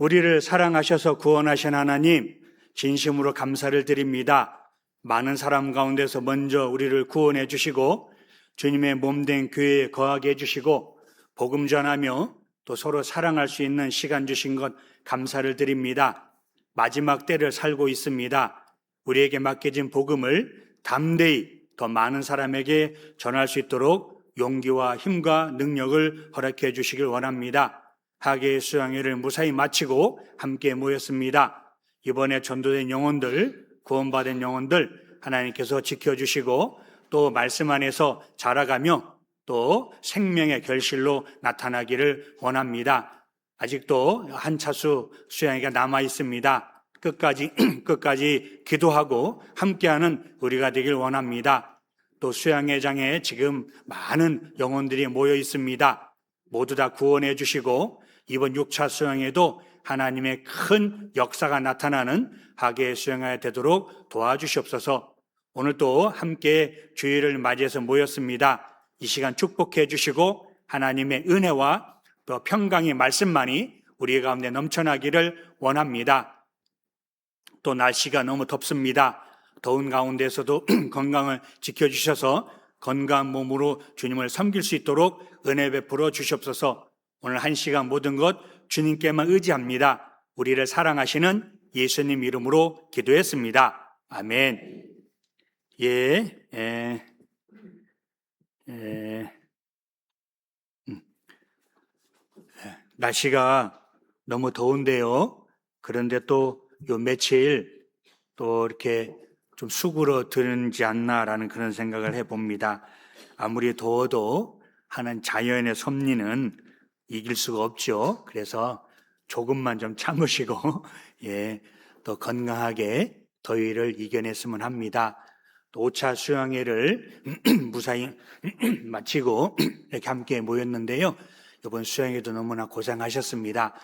우리를 사랑하셔서 구원하신 하나님, 진심으로 감사를 드립니다. 많은 사람 가운데서 먼저 우리를 구원해 주시고 주님의 몸된 교회에 거하게 해주시고 복음 전하며 또 서로 사랑할 수 있는 시간 주신 것 감사를 드립니다. 마지막 때를 살고 있습니다. 우리에게 맡겨진 복음을 담대히 더 많은 사람에게 전할 수 있도록 용기와 힘과 능력을 허락해 주시길 원합니다. 하계의 수양회를 무사히 마치고 함께 모였습니다. 이번에 전도된 영혼들, 구원받은 영혼들 하나님께서 지켜주시고 또 말씀 안에서 자라가며 또 생명의 결실로 나타나기를 원합니다. 아직도 한 차수 수양회가 남아 있습니다. 끝까지 기도하고 함께하는 우리가 되길 원합니다. 또 수양회장에 지금 많은 영혼들이 모여 있습니다. 모두 다 구원해 주시고 이번 6차 수양회도 하나님의 큰 역사가 나타나는 하계의 수양회 되도록 도와주시옵소서. 오늘 또 함께 주일을 맞이해서 모였습니다. 이 시간 축복해 주시고 하나님의 은혜와 또 평강의 말씀만이 우리 가운데 넘쳐나기를 원합니다. 또 날씨가 너무 덥습니다. 더운 가운데서도 건강을 지켜주셔서 건강한 몸으로 주님을 섬길 수 있도록 은혜 베풀어 주시옵소서. 오늘 한 시간 모든 것 주님께만 의지합니다. 우리를 사랑하시는 예수님 이름으로 기도했습니다. 아멘. 날씨가 너무 더운데요. 그런데 또 요 며칠 또 이렇게 좀 수그러드는지 않나라는 그런 생각을 해봅니다. 아무리 더워도 하는 자연의 섭리는 이길 수가 없죠. 그래서 조금만 좀 참으시고 또 건강하게 더위를 이겨냈으면 합니다. 또 5차 수양회를 무사히 마치고 이렇게 함께 모였는데요. 이번 수양회도 너무나 고생하셨습니다.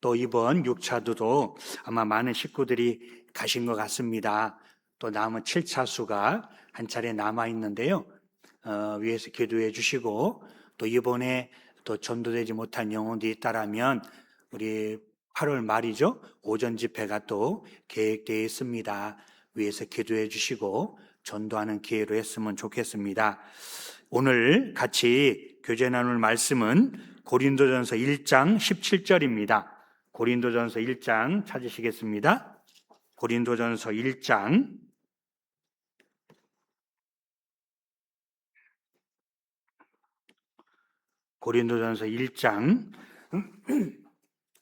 또 이번 6차도 아마 많은 식구들이 가신 것 같습니다. 또 남은 7차 수가 한 차례 남아 있는데요. 위에서 기도해 주시고 또 이번에 또 전도되지 못한 영혼들이 있다라면 우리 8월 말이죠. 오전 집회가 또 계획되어 있습니다. 위에서 기도해 주시고 전도하는 기회로 했으면 좋겠습니다. 오늘 같이 교제 나눌 말씀은 고린도전서 1장 17절입니다. 고린도전서 1장 찾으시겠습니다. 고린도전서 1장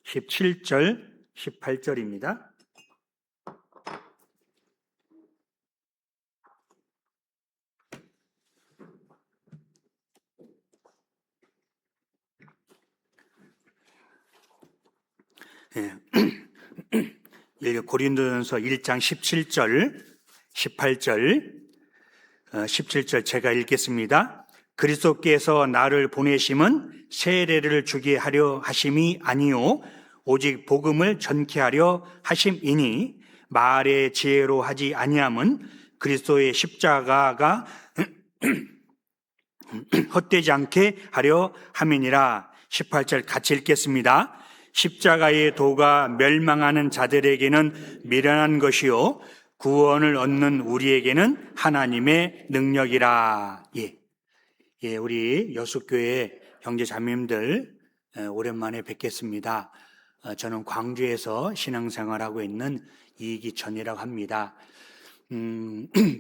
17절 18절입니다. 고린도전서 1장 17절 18절 17절 제가 읽겠습니다. 그리스도께서 나를 보내심은 세례를 주게 하려 하심이 아니요 오직 복음을 전케 하려 하심이니 말의 지혜로 하지 아니함은 그리스도의 십자가가 헛되지 않게 하려 함이니라. 18절 같이 읽겠습니다. 십자가의 도가 멸망하는 자들에게는 미련한 것이요 구원을 얻는 우리에게는 하나님의 능력이라. 우리 여숫교회 형제 자매님들 오랜만에 뵙겠습니다. 저는 광주에서 신앙생활하고 있는 이기천이라고 합니다.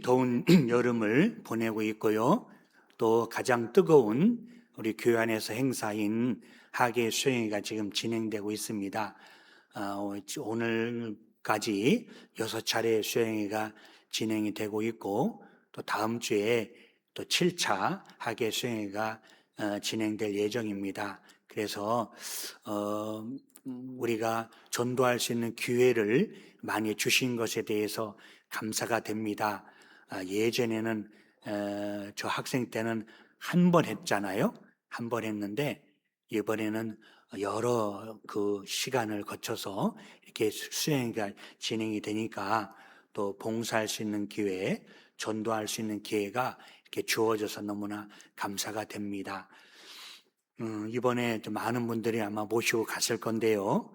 더운 여름을 보내고 있고요. 또 가장 뜨거운 우리 교회 안에서 행사인 하계 수행회가 지금 진행되고 있습니다. 오늘까지 6차례 수행회가 진행이 되고 있고 또 다음 주에 또 7차 하계 수행회가 진행될 예정입니다. 그래서 우리가 전도할 수 있는 기회를 많이 주신 것에 대해서 감사가 됩니다. 예전에는 저 학생 때는 한 번 했잖아요. 한 번 했는데 이번에는 여러 그 시간을 거쳐서 이렇게 수행가 진행이 되니까 또 봉사할 수 있는 기회, 전도할 수 있는 기회가 이렇게 주어져서 너무나 감사가 됩니다. 이번에 좀 많은 분들이 아마 모시고 갔을 건데요.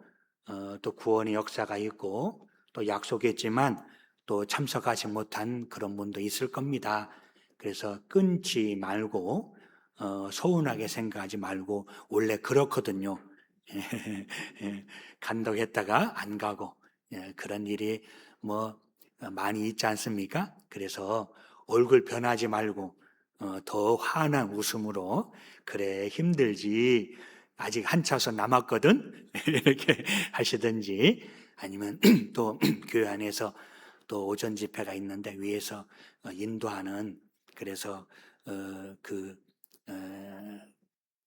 또 구원의 역사가 있고 또 약속했지만 또 참석하지 못한 그런 분도 있을 겁니다. 그래서 끊지 말고 서운하게 생각하지 말고 원래 그렇거든요. 간다고 했다가 안 가고 그런 일이 뭐 많이 있지 않습니까? 그래서 얼굴 변하지 말고 더 환한 웃음으로 그래 힘들지 아직 한차서 남았거든 이렇게 하시든지 아니면 또 교회 안에서 또 오전 집회가 있는데 위에서 인도하는 그래서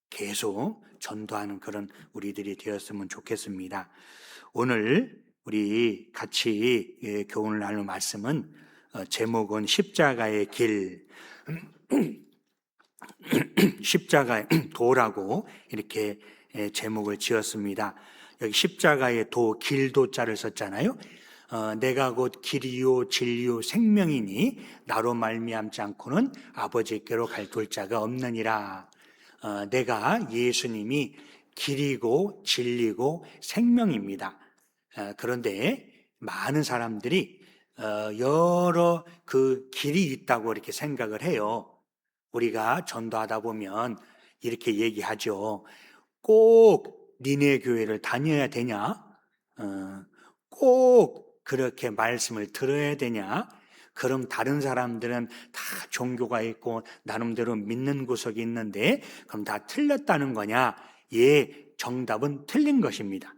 계속 전도하는 그런 우리들이 되었으면 좋겠습니다. 오늘 우리 같이 교훈을 나눌 말씀은 제목은 십자가의 길, 십자가의 도라고 이렇게 제목을 지었습니다. 여기 십자가의 도, 길도자를 썼잖아요. 내가 곧 길이요 진리요 생명이니 나로 말미암지 않고는 아버지께로 갈 돌자가 없느니라. 내가 예수님이 길이고 진리고 생명입니다. 그런데 많은 사람들이 여러 그 길이 있다고 이렇게 생각을 해요. 우리가 전도하다 보면 이렇게 얘기하죠. 꼭 니네 교회를 다녀야 되냐? 꼭 그렇게 말씀을 들어야 되냐? 그럼 다른 사람들은 다 종교가 있고 나름대로 믿는 구석이 있는데 그럼 다 틀렸다는 거냐? 예, 정답은 틀린 것입니다.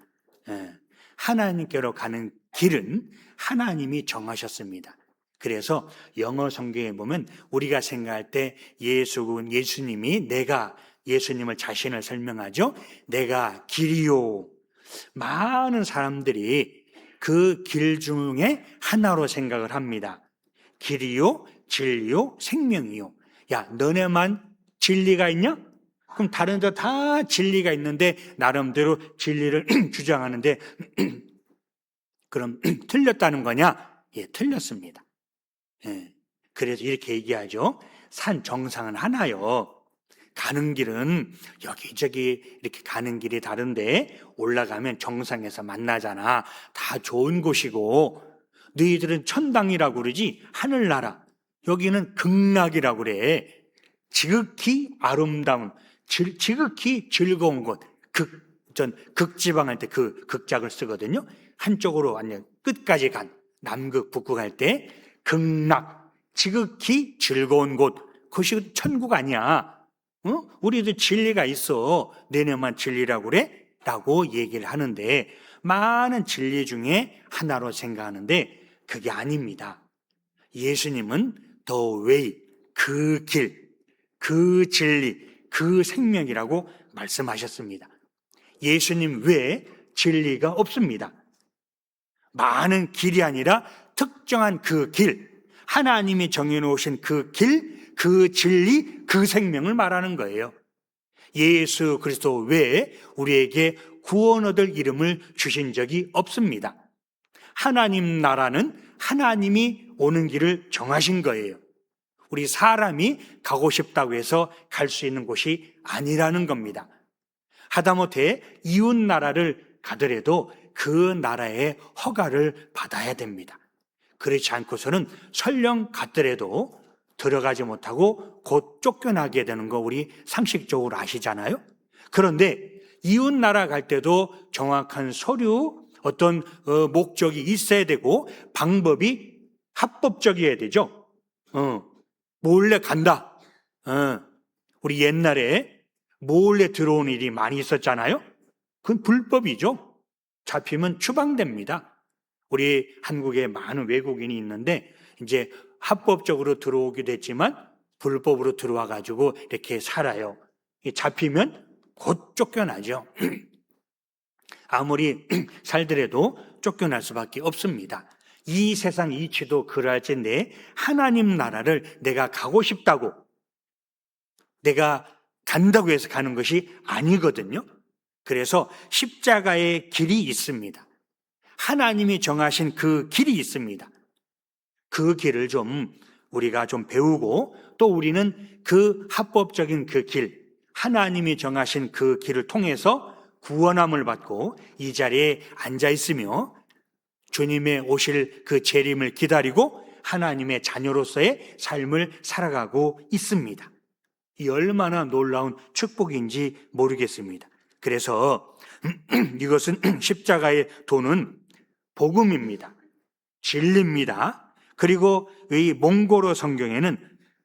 하나님께로 가는 길은 하나님이 정하셨습니다. 그래서 영어 성경에 보면 우리가 생각할 때 예수님이 내가 예수님을 자신을 설명하죠. 내가 길이요. 많은 사람들이 그 길 중에 하나로 생각을 합니다. 길이요, 진리요, 생명이요. 야, 너네만 진리가 있냐? 그럼 다른 데 다 진리가 있는데 나름대로 진리를 주장하는데 그럼 틀렸다는 거냐? 예, 틀렸습니다. 예, 그래서 이렇게 얘기하죠. 산 정상은 하나요. 가는 길은 여기저기 이렇게 가는 길이 다른데 올라가면 정상에서 만나잖아. 다 좋은 곳이고 너희들은 천당이라고 그러지 하늘나라. 여기는 극락이라고 그래. 지극히 아름다운 지극히 즐거운 곳. 극지방 할 때 그 극작을 쓰거든요. 한쪽으로 완전 끝까지 간 남극 북극 할 때 극락 지극히 즐거운 곳. 그것이 천국 아니야. 우리도 진리가 있어. 너네만 진리라고 그래? 라고 얘기를 하는데 많은 진리 중에 하나로 생각하는데 그게 아닙니다. 예수님은 the way, 그 길, 그 진리, 그 생명이라고 말씀하셨습니다. 예수님 외에 진리가 없습니다. 많은 길이 아니라 특정한 그 길, 하나님이 정해놓으신 그 길, 그 진리, 그 생명을 말하는 거예요. 예수 그리스도 외에 우리에게 구원 얻을 이름을 주신 적이 없습니다. 하나님 나라는 하나님이 오는 길을 정하신 거예요. 우리 사람이 가고 싶다고 해서 갈 수 있는 곳이 아니라는 겁니다. 하다못해 이웃 나라를 가더라도 그 나라의 허가를 받아야 됩니다. 그렇지 않고서는 설령 갔더라도 들어가지 못하고 곧 쫓겨나게 되는 거 우리 상식적으로 아시잖아요. 그런데 이웃 나라 갈 때도 정확한 서류, 어떤 목적이 있어야 되고 방법이 합법적이어야 되죠. 몰래 간다. 우리 옛날에 몰래 들어온 일이 많이 있었잖아요. 그건 불법이죠. 잡히면 추방됩니다. 우리 한국에 많은 외국인이 있는데 이제 합법적으로 들어오기도 했지만 불법으로 들어와 가지고 이렇게 살아요. 잡히면 곧 쫓겨나죠. 아무리 살더라도 쫓겨날 수밖에 없습니다. 이 세상 이치도 그럴진데 하나님 나라를 내가 가고 싶다고 내가 간다고 해서 가는 것이 아니거든요. 그래서 십자가의 길이 있습니다. 하나님이 정하신 그 길이 있습니다. 그 길을 좀 우리가 좀 배우고 또 우리는 그 합법적인 그 길, 하나님이 정하신 그 길을 통해서 구원함을 받고 이 자리에 앉아 있으며 주님의 오실 그 재림을 기다리고 하나님의 자녀로서의 삶을 살아가고 있습니다. 이 얼마나 놀라운 축복인지 모르겠습니다. 그래서 이것은 십자가의 도는 복음입니다. 진리입니다. 그리고 이 몽고로 성경에는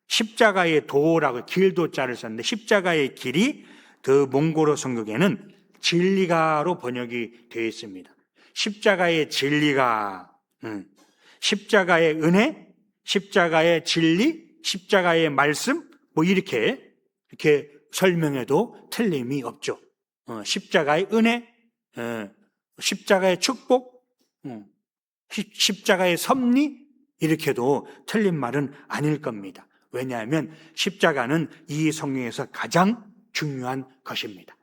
십자가의 도라고 길도자를 썼는데 십자가의 길이 그 몽고로 성경에는 진리가로 번역이 되어 있습니다. 십자가의 진리가, 십자가의 은혜, 십자가의 진리, 십자가의 말씀, 뭐 이렇게 설명해도 틀림이 없죠. 십자가의 은혜, 십자가의 축복, 십자가의 섭리, 이렇게도 틀린 말은 아닐 겁니다. 왜냐하면 십자가는 이 성경에서 가장 중요한 것입니다.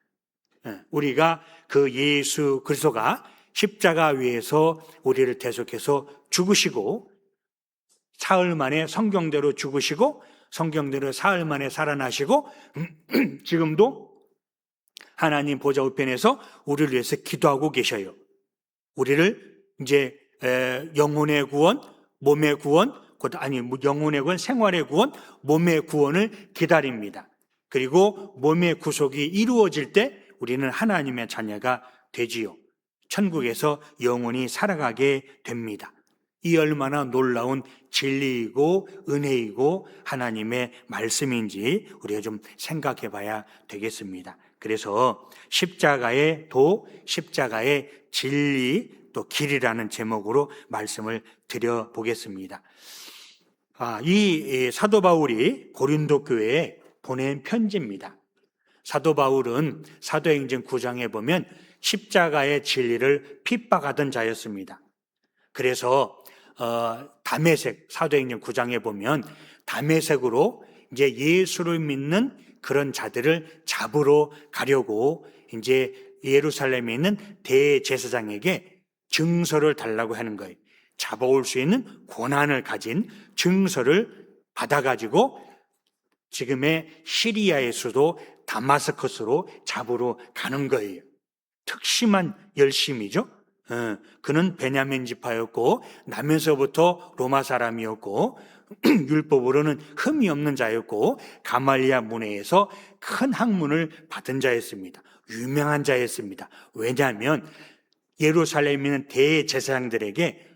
우리가 그 예수 그리스도가 십자가 위에서 우리를 대속해서 죽으시고 사흘 만에 성경대로 죽으시고 성경대로 사흘 만에 살아나시고 지금도 하나님 보좌 우편에서 우리를 위해서 기도하고 계셔요. 우리를 이제 영혼의 구원, 몸의 구원, 영혼의 구원, 생활의 구원, 몸의 구원을 기다립니다. 그리고 몸의 구속이 이루어질 때 우리는 하나님의 자녀가 되지요. 천국에서 영원히 살아가게 됩니다. 이 얼마나 놀라운 진리이고 은혜이고 하나님의 말씀인지 우리가 좀 생각해 봐야 되겠습니다. 그래서 십자가의 도, 십자가의 진리, 또 길이라는 제목으로 말씀을 드려보겠습니다. 이 사도 바울이 고린도 교회에 보낸 편지입니다. 사도 바울은 사도행전 9장에 보면 십자가의 진리를 핍박하던 자였습니다. 그래서 다메섹, 사도행전 9장에 보면 다메섹으로 이제 예수를 믿는 그런 자들을 잡으러 가려고 이제 예루살렘에 있는 대제사장에게 증서를 달라고 하는 거예요. 잡아올 수 있는 권한을 가진 증서를 받아가지고 지금의 시리아의 수도 다마스커스로 잡으러 가는 거예요. 특심한 열심이죠. 그는 베냐민 지파였고 나면서부터 로마 사람이었고 율법으로는 흠이 없는 자였고 가말리아 문화에서 큰 학문을 받은 자였습니다. 유명한 자였습니다. 왜냐하면 예루살렘에 있는 대제사장들에게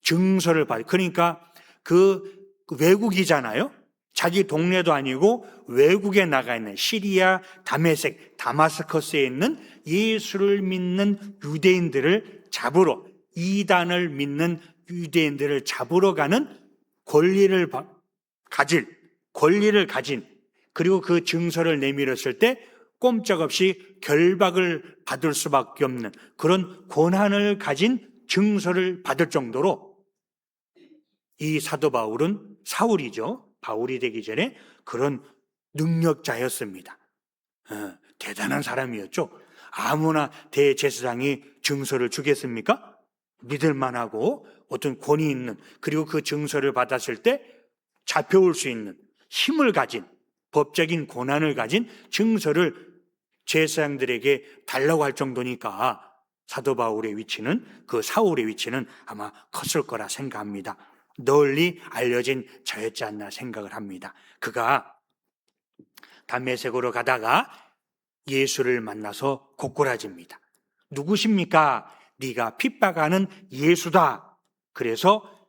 증서를 받, 그러니까 그 외국이잖아요. 자기 동네도 아니고 외국에 나가 있는 시리아, 다메섹, 다마스커스에 있는 예수를 믿는 유대인들을 잡으러, 이단을 믿는 유대인들을 잡으러 가는 권리를 가진, 그리고 그 증서를 내밀었을 때 꼼짝없이 결박을 받을 수밖에 없는 그런 권한을 가진 증서를 받을 정도로 이 사도 바울은 사울이죠. 바울이 되기 전에 그런 능력자였습니다. 대단한 사람이었죠. 아무나 대제사장이 증서를 주겠습니까? 믿을만하고 어떤 권위 있는, 그리고 그 증서를 받았을 때 잡혀올 수 있는 힘을 가진, 법적인 권한을 가진 증서를 제사장들에게 달라고 할 정도니까 사도 바울의 위치는, 그 사울의 위치는 아마 컸을 거라 생각합니다. 널리 알려진 자였지 않나 생각을 합니다. 그가 다메섹으로 가다가 예수를 만나서 고꾸라집니다. 누구십니까? 네가 핍박하는 예수다. 그래서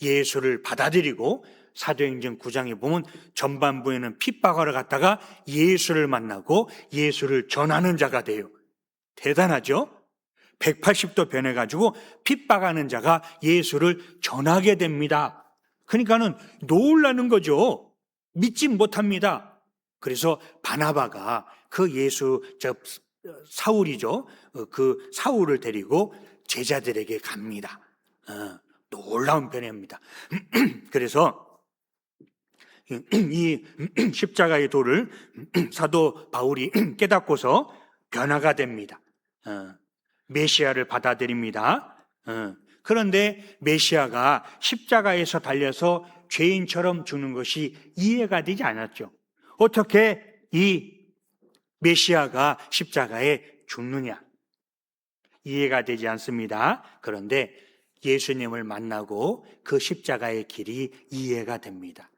예수를 받아들이고 사도행전 9장에 보면 전반부에는 핍박하러 갔다가 예수를 만나고 예수를 전하는 자가 돼요. 대단하죠? 180도 변해가지고 핍박하는 자가 예수를 전하게 됩니다. 그러니까는 놀라는 거죠. 믿지 못합니다. 그래서 바나바가 그 사울이죠. 그 사울을 데리고 제자들에게 갑니다. 놀라운 변화입니다. 그래서 이 십자가의 도를 사도 바울이 깨닫고서 변화가 됩니다. 메시아를 받아들입니다. 그런데 메시아가 십자가에서 달려서 죄인처럼 죽는 것이 이해가 되지 않았죠. 어떻게 이 메시아가 십자가에 죽느냐? 이해가 되지 않습니다. 그런데 예수님을 만나고 그 십자가의 길이 이해가 됩니다.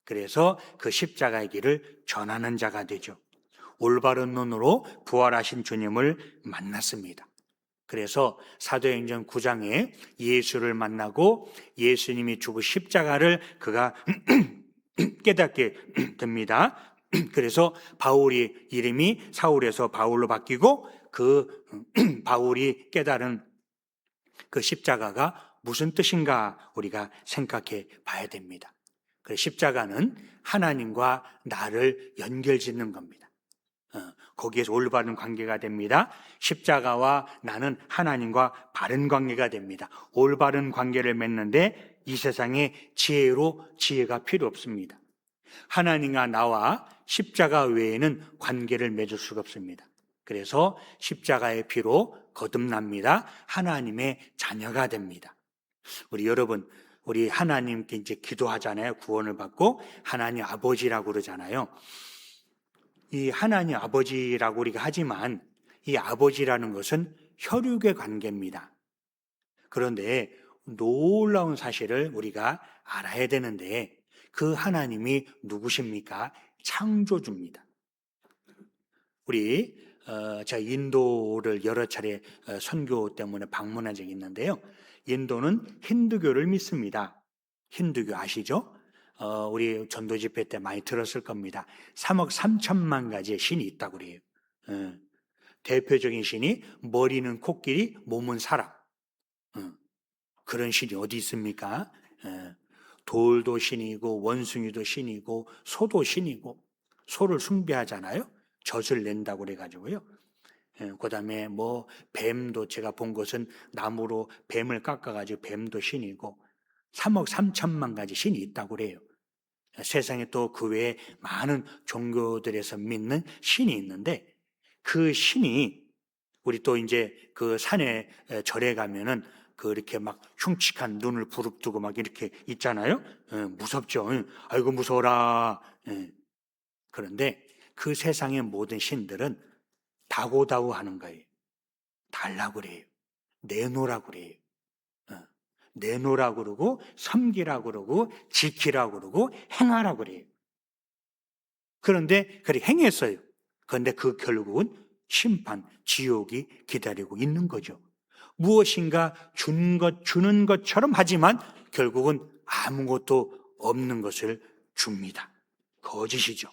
그래서 그 십자가의 길을 전하는 자가 되죠. 올바른 눈으로 부활하신 주님을 만났습니다. 그래서 사도행전 9장에 예수를 만나고 예수님이 죽은 십자가를 그가 깨닫게 됩니다. 그래서 바울이 이름이 사울에서 바울로 바뀌고 그 바울이 깨달은 그 십자가가 무슨 뜻인가 우리가 생각해 봐야 됩니다. 그 십자가는 하나님과 나를 연결짓는 겁니다. 거기에서 올바른 관계가 됩니다. 십자가와 나는 하나님과 바른 관계가 됩니다. 올바른 관계를 맺는데 이 세상에 지혜가 필요 없습니다. 하나님과 나와 십자가 외에는 관계를 맺을 수가 없습니다. 그래서 십자가의 피로 거듭납니다. 하나님의 자녀가 됩니다. 우리 여러분, 우리 하나님께 이제 기도하잖아요. 구원을 받고 하나님 아버지라고 그러잖아요. 이 하나님 아버지라고 우리가 하지만 이 아버지라는 것은 혈육의 관계입니다. 그런데 놀라운 사실을 우리가 알아야 되는데 그 하나님이 누구십니까? 창조주입니다. 제가 인도를 여러 차례 선교 때문에 방문한 적이 있는데요. 인도는 힌두교를 믿습니다. 힌두교 아시죠? 우리 전도 집회 때 많이 들었을 겁니다. 3억 3천만 가지의 신이 있다고 그래요. 대표적인 신이 머리는 코끼리, 몸은 사람. 그런 신이 어디 있습니까? 돌도 신이고 원숭이도 신이고 소도 신이고 소를 숭배하잖아요. 젖을 낸다고 그래가지고요. 그 다음에 뱀도 제가 본 것은 나무로 뱀을 깎아가지고 뱀도 신이고 3억 3천만 가지 신이 있다고 그래요. 세상에 또 그 외에 많은 종교들에서 믿는 신이 있는데 그 신이 우리 또 이제 그 산에 절에 가면은 이렇게 막 흉측한 눈을 부릅뜨고 막 이렇게 있잖아요. 무섭죠. 아이고 무서워라. 그런데 그 세상의 모든 신들은 다고다고 하는 거예요. 달라고 그래요. 내놓으라고 그래요. 내놓으라고 그러고 섬기라고 그러고 지키라고 그러고 행하라고 그래요. 그런데 그렇게 행했어요. 그런데 그 결국은 심판, 지옥이 기다리고 있는 거죠. 무엇인가 주는 것처럼 하지만 결국은 아무것도 없는 것을 줍니다. 거짓이죠.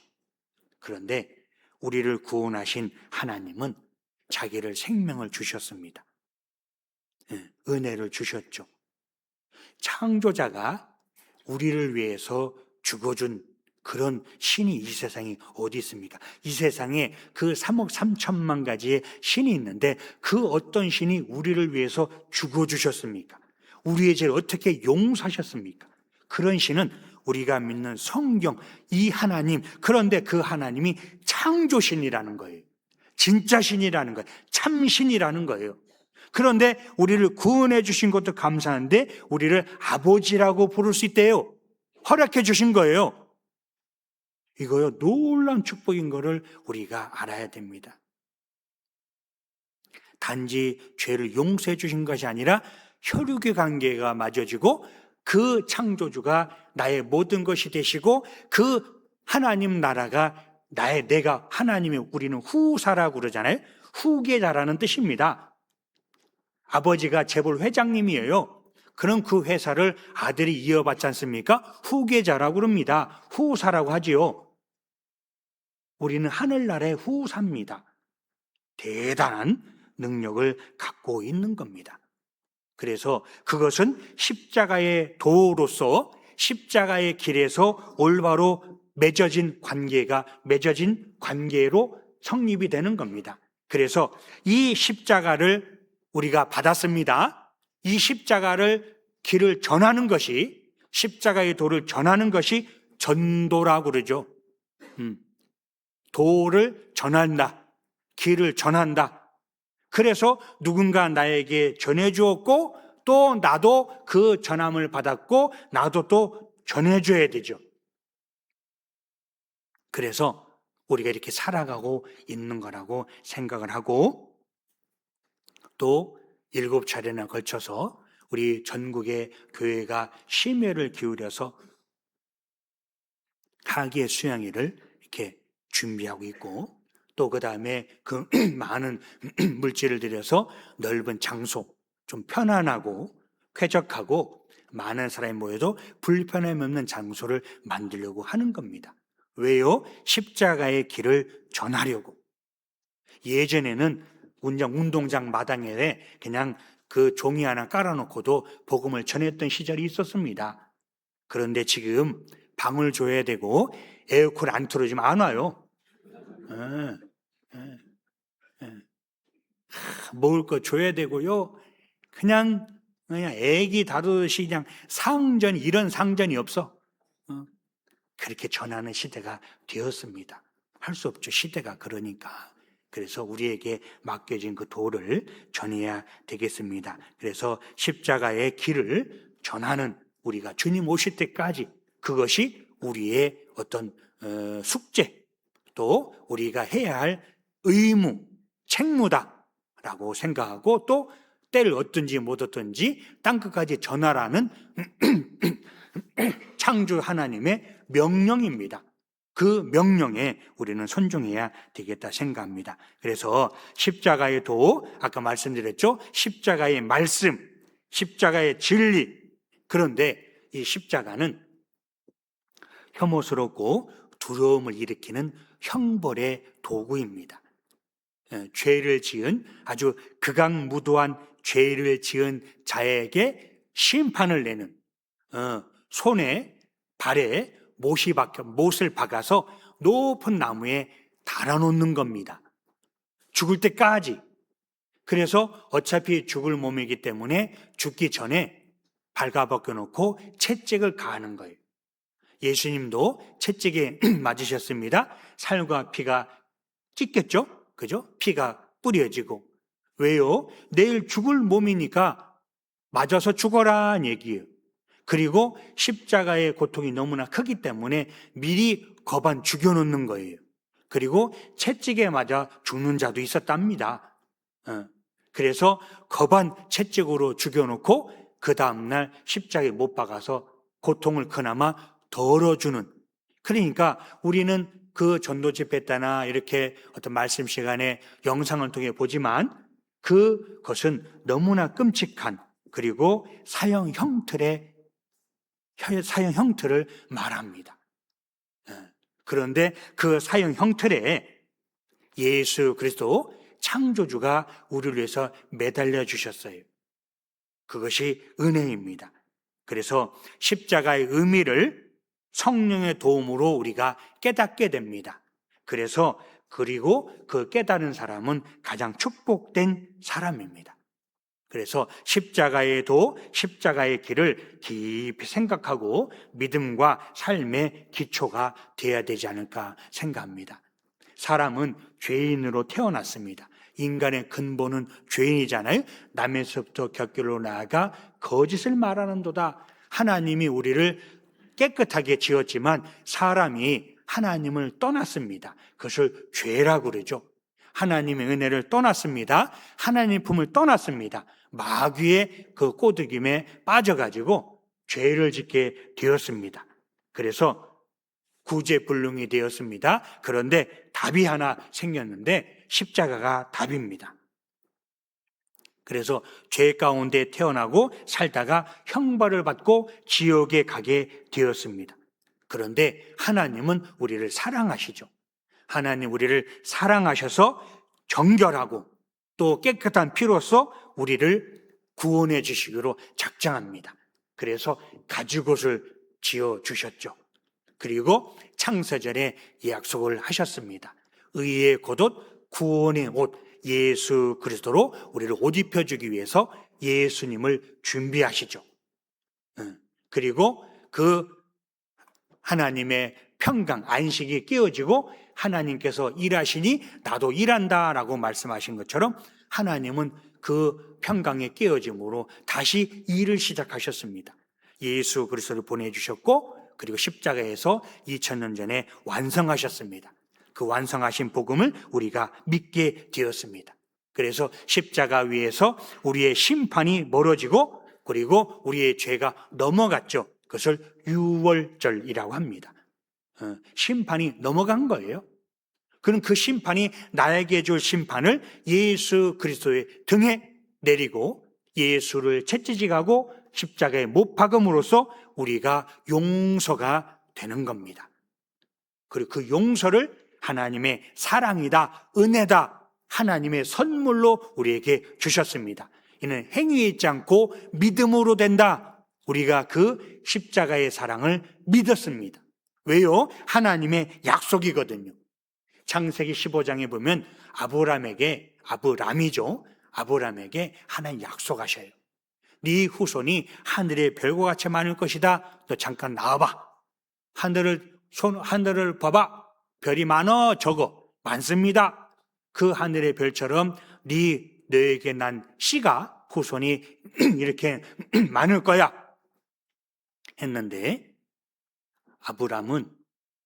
그런데 우리를 구원하신 하나님은 자기를 생명을 주셨습니다. 은혜를 주셨죠. 창조자가 우리를 위해서 죽어준 그런 신이 이 세상에 어디 있습니까? 이 세상에 그 3억 3천만 가지의 신이 있는데 그 어떤 신이 우리를 위해서 죽어주셨습니까? 우리의 죄를 어떻게 용서하셨습니까? 그런 신은 우리가 믿는 성경, 이 하나님, 그런데 그 하나님이 창조신이라는 거예요. 진짜 신이라는 거예요. 참신이라는 거예요. 그런데 우리를 구원해 주신 것도 감사한데 우리를 아버지라고 부를 수 있대요. 허락해 주신 거예요. 이거요, 놀라운 축복인 거를 우리가 알아야 됩니다. 단지 죄를 용서해 주신 것이 아니라 혈육의 관계가 맺어지고 그 창조주가 나의 모든 것이 되시고 그 하나님 나라가 내가 하나님의 우리는 후사라고 그러잖아요. 후계자라는 뜻입니다. 아버지가 재벌 회장님이에요. 그럼 그 회사를 아들이 이어받지 않습니까? 후계자라고 그럽니다. 후사라고 하지요. 우리는 하늘나라의 후사입니다. 대단한 능력을 갖고 있는 겁니다. 그래서 그것은 십자가의 도로서 십자가의 길에서 올바로 맺어진 관계로 성립이 되는 겁니다. 그래서 이 십자가를 우리가 받았습니다. 이 십자가를 길을 전하는 것이 십자가의 도를 전하는 것이 전도라고 그러죠. 도를 전한다. 길을 전한다. 그래서 누군가 나에게 전해주었고 또 나도 그 전함을 받았고 나도 또 전해줘야 되죠. 그래서 우리가 이렇게 살아가고 있는 거라고 생각을 하고 또 7차례나 걸쳐서 우리 전국의 교회가 심혈을 기울여서 학예 수양회를 이렇게 준비하고 있고, 또 그 다음에 그 많은 물질을 들여서 넓은 장소, 좀 편안하고 쾌적하고 많은 사람이 모여도 불편함이 없는 장소를 만들려고 하는 겁니다. 왜요? 십자가의 길을 전하려고. 예전에는 운동장 마당에 그냥 그 종이 하나 깔아놓고도 복음을 전했던 시절이 있었습니다. 그런데 지금 방을 줘야 되고 에어컨 안 틀어주면 안 와요. 먹을 거 줘야 되고요. 그냥 애기 다루듯이 그냥 상전, 이런 상전이 없어. 그렇게 전하는 시대가 되었습니다. 할 수 없죠. 시대가 그러니까. 그래서 우리에게 맡겨진 그 도를 전해야 되겠습니다. 그래서 십자가의 길을 전하는, 우리가 주님 오실 때까지 그것이 우리의 어떤 숙제, 또 우리가 해야 할 의무, 책무다라고 생각하고, 또 때를 얻든지 못 얻든지 땅끝까지 전하라는 창조 하나님의 명령입니다. 그 명령에 우리는 순종해야 되겠다 생각합니다. 그래서 십자가의 도, 아까 말씀드렸죠? 십자가의 말씀, 십자가의 진리. 그런데 이 십자가는 혐오스럽고 두려움을 일으키는 형벌의 도구입니다. 죄를 지은, 아주 극악무도한 죄를 지은 자에게 심판을 내는, 손에 발에 못을 박아서 높은 나무에 달아놓는 겁니다. 죽을 때까지. 그래서 어차피 죽을 몸이기 때문에 죽기 전에 발가벗겨 놓고 채찍을 가하는 거예요. 예수님도 채찍에 맞으셨습니다. 살과 피가 찢겼죠? 그죠? 피가 뿌려지고. 왜요? 내일 죽을 몸이니까 맞아서 죽어라는 얘기예요. 그리고 십자가의 고통이 너무나 크기 때문에 미리 거반 죽여놓는 거예요. 그리고 채찍에 맞아 죽는 자도 있었답니다. 그래서 거반 채찍으로 죽여놓고 그 다음날 십자가에 못 박아서 고통을 그나마 덜어주는. 그러니까 우리는 그 전도 집회 때나 이렇게 어떤 말씀 시간에 영상을 통해 보지만 그것은 너무나 끔찍한, 그리고 사형 형틀을 말합니다. 그런데 그 사형 형틀에 예수 그리스도 창조주가 우리를 위해서 매달려 주셨어요. 그것이 은혜입니다. 그래서 십자가의 의미를 성령의 도움으로 우리가 깨닫게 됩니다. 그리고 그 깨달은 사람은 가장 축복된 사람입니다. 그래서 십자가의 길을 깊이 생각하고 믿음과 삶의 기초가 되어야 되지 않을까 생각합니다. 사람은 죄인으로 태어났습니다. 인간의 근본은 죄인이잖아요. 남에서부터 곁길로 나아가 거짓을 말하는도다. 하나님이 우리를 깨끗하게 지었지만 사람이 하나님을 떠났습니다. 그것을 죄라고 그러죠. 하나님의 은혜를 떠났습니다. 하나님의 품을 떠났습니다. 마귀의 그 꼬드김에 빠져가지고 죄를 짓게 되었습니다. 그래서 구제불능이 되었습니다. 그런데 답이 하나 생겼는데 십자가가 답입니다. 그래서 죄 가운데 태어나고 살다가 형벌을 받고 지옥에 가게 되었습니다. 그런데 하나님은 우리를 사랑하시죠. 하나님 우리를 사랑하셔서 정결하고 또 깨끗한 피로써 우리를 구원해 주시기로 작정합니다. 그래서 가죽옷을 지어 주셨죠. 그리고 창세전에 약속을 하셨습니다. 의의 겉옷, 구원의 옷, 예수 그리스도로 우리를 옷 입혀주기 위해서 예수님을 준비하시죠. 그리고 그 하나님의 평강, 안식이 깨어지고 하나님께서 일하시니 나도 일한다라고 말씀하신 것처럼 하나님은 그 평강에 깨어짐으로 다시 일을 시작하셨습니다. 예수 그리스도를 보내주셨고, 그리고 십자가에서 2000년 전에 완성하셨습니다. 그 완성하신 복음을 우리가 믿게 되었습니다. 그래서 십자가 위에서 우리의 심판이 멀어지고 그리고 우리의 죄가 넘어갔죠. 그것을 유월절이라고 합니다. 심판이 넘어간 거예요. 그럼 그 심판이 나에게 줄 심판을 예수 그리스도의 등에 내리고 예수를 채찍질하고 십자가에 못 박음으로써 우리가 용서가 되는 겁니다. 그리고 그 용서를 하나님의 사랑이다, 은혜다, 하나님의 선물로 우리에게 주셨습니다. 이는 행위에 있지 않고 믿음으로 된다. 우리가 그 십자가의 사랑을 믿었습니다. 왜요? 하나님의 약속이거든요. 창세기 15장에 보면 아브람에게 하나님 약속하셔요. 네 후손이 하늘의 별과 같이 많을 것이다. 너 잠깐 나와봐. 하늘을 봐봐. 별이 많어 적어 많습니다. 그 하늘의 별처럼 너에게 난 씨가 후손이 이렇게 많을 거야 했는데 아브람은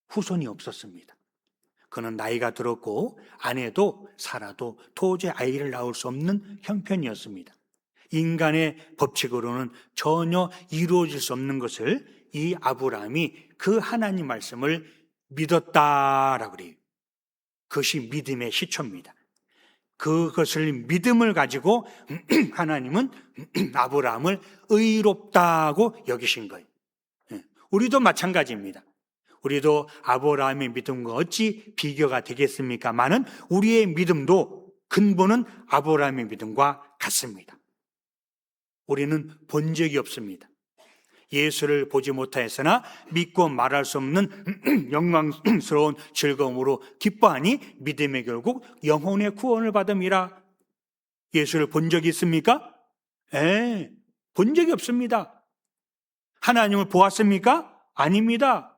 후손이 없었습니다. 그는 나이가 들었고 아내도 사라도 도저히 아이를 낳을 수 없는 형편이었습니다. 인간의 법칙으로는 전혀 이루어질 수 없는 것을 이 아브라함이 그 하나님 말씀을 믿었다라고 그래요. 그것이 믿음의 시초입니다. 그것을 믿음을 가지고 하나님은 아브라함을 의롭다고 여기신 거예요. 우리도 마찬가지입니다. 우리도 아브라함의 믿음과 어찌 비교가 되겠습니까마는 우리의 믿음도 근본은 아브라함의 믿음과 같습니다. 우리는 본 적이 없습니다. 예수를 보지 못하였으나 믿고 말할 수 없는 영광스러운 즐거움으로 기뻐하니 믿음의 결국 영혼의 구원을 받음이라. 예수를 본 적이 있습니까? 본 적이 없습니다. 하나님을 보았습니까? 아닙니다.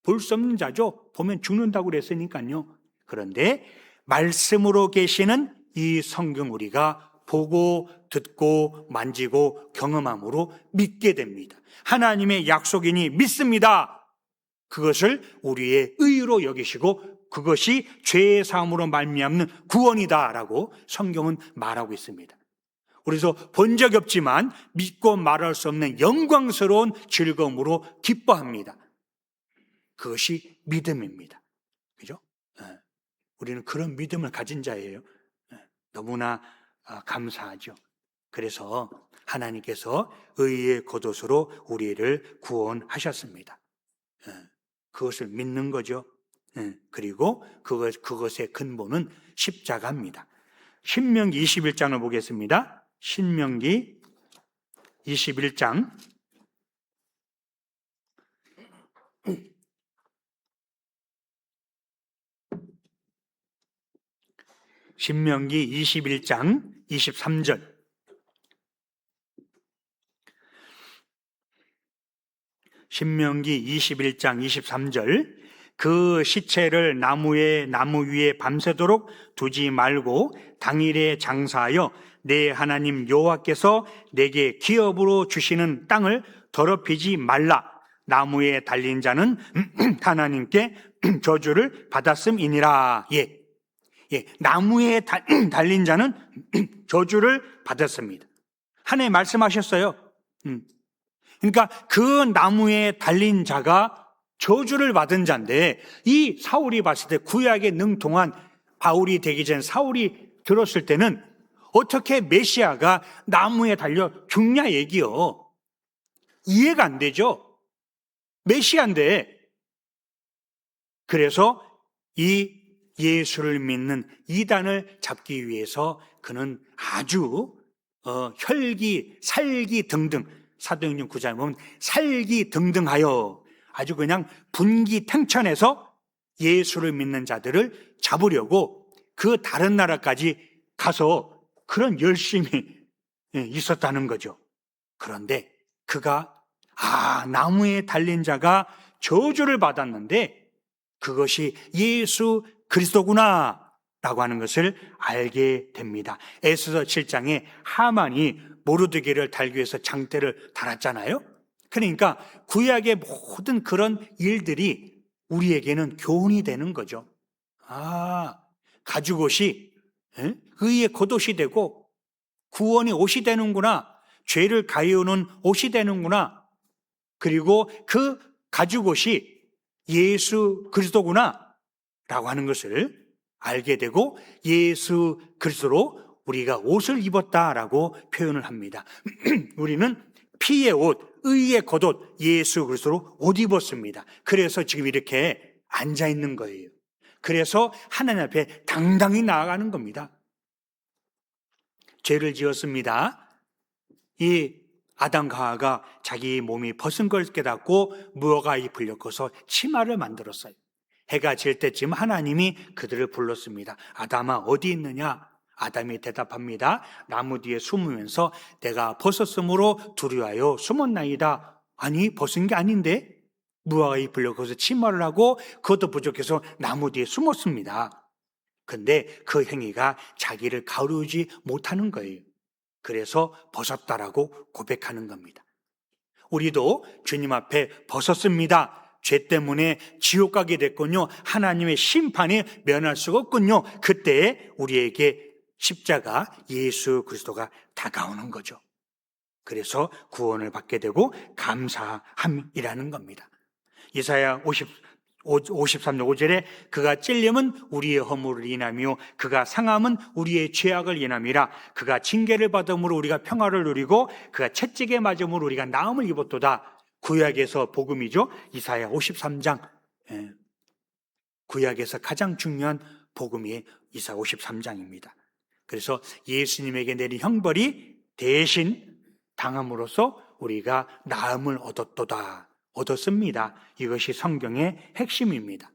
볼 수 없는 자죠. 보면 죽는다고 그랬으니까요. 그런데 말씀으로 계시는 이 성경 우리가 보고 듣고 만지고 경험함으로 믿게 됩니다. 하나님의 약속이니 믿습니다. 그것을 우리의 의로 여기시고 그것이 죄의 사함으로 말미암는 구원이다라고 성경은 말하고 있습니다. 그래서 본 적이 없지만 믿고 말할 수 없는 영광스러운 즐거움으로 기뻐합니다. 그것이 믿음입니다. 그죠? 우리는 그런 믿음을 가진 자예요. 너무나 감사하죠. 그래서 하나님께서 의의 겉옷으로 우리를 구원하셨습니다. 그것을 믿는 거죠. 그리고 그것의 근본은 십자가입니다. 신명기 21장을 보겠습니다. 신명기 21장 23절. 신명기 21장 23절. 그 시체를 나무 위에 밤새도록 두지 말고 당일에 장사하여 내 하나님 여호와께서 내게 기업으로 주시는 땅을 더럽히지 말라. 나무에 달린 자는 하나님께 저주를 받았음이니라. 나무에 달린 자는 저주를 받았습니다. 하나님 말씀하셨어요. 그러니까 그 나무에 달린 자가 저주를 받은 자인데, 이 사울이 봤을 때 구약에 능통한 바울이 되기 전 사울이 들었을 때는 어떻게 메시아가 나무에 달려 죽냐 얘기요. 이해가 안 되죠. 메시아인데. 그래서 이 예수를 믿는 이단을 잡기 위해서 그는 아주 살기 등등, 사도행전 9장에 보면 살기 등등하여 아주 그냥 분기탱천해서 예수를 믿는 자들을 잡으려고 그 다른 나라까지 가서 그런 열심이 있었다는 거죠. 그런데 그가 나무에 달린 자가 저주를 받았는데 그것이 예수 그리스도구나 라고 하는 것을 알게 됩니다. 에스더 7장에 하만이 모르드게를 달기 위해서 장대를 달았잖아요. 그러니까 구약의 모든 그런 일들이 우리에게는 교훈이 되는 거죠. 가죽옷이 의의 겉옷이 되고 구원의 옷이 되는구나. 죄를 가리우는 옷이 되는구나. 그리고 그 가죽옷이 예수 그리스도구나 라고 하는 것을 알게 되고 예수 그리스도로 우리가 옷을 입었다라고 표현을 합니다. 우리는 피의 옷, 의의 겉옷, 예수 그리스도로 옷 입었습니다. 그래서 지금 이렇게 앉아 있는 거예요. 그래서 하나님 앞에 당당히 나아가는 겁니다. 죄를 지었습니다. 이 아담과 하와가 자기 몸이 벗은 걸 깨닫고 무화과 잎을 엮어서 치마를 만들었어요. 해가 질 때쯤 하나님이 그들을 불렀습니다. 아담아 어디 있느냐? 아담이 대답합니다. 나무 뒤에 숨으면서 내가 벗었으므로 두려워하여 숨었나이다. 아니 벗은 게 아닌데 무화과 잎을 엮어서 치마를 하고 그것도 부족해서 나무 뒤에 숨었습니다. 근데 그 행위가 자기를 가리우지 못하는 거예요. 그래서 벗었다라고 고백하는 겁니다. 우리도 주님 앞에 벗었습니다. 죄 때문에 지옥 가게 됐군요. 하나님의 심판에 면할 수가 없군요. 그때 우리에게 십자가 예수 그리스도가 다가오는 거죠. 그래서 구원을 받게 되고 감사함이라는 겁니다. 이사야 53장 5절에 그가 찔림은 우리의 허물을 인하며 그가 상함은 우리의 죄악을 인함이라. 그가 징계를 받음으로 우리가 평화를 누리고 그가 채찍에 맞음으로 우리가 나음을 입었도다. 구약에서 복음이죠. 이사야 53장 구약에서 가장 중요한 복음이 이사야 53장입니다. 그래서 예수님에게 내린 형벌이 대신 당함으로써 우리가 나음을 얻었습니다. 이것이 성경의 핵심입니다.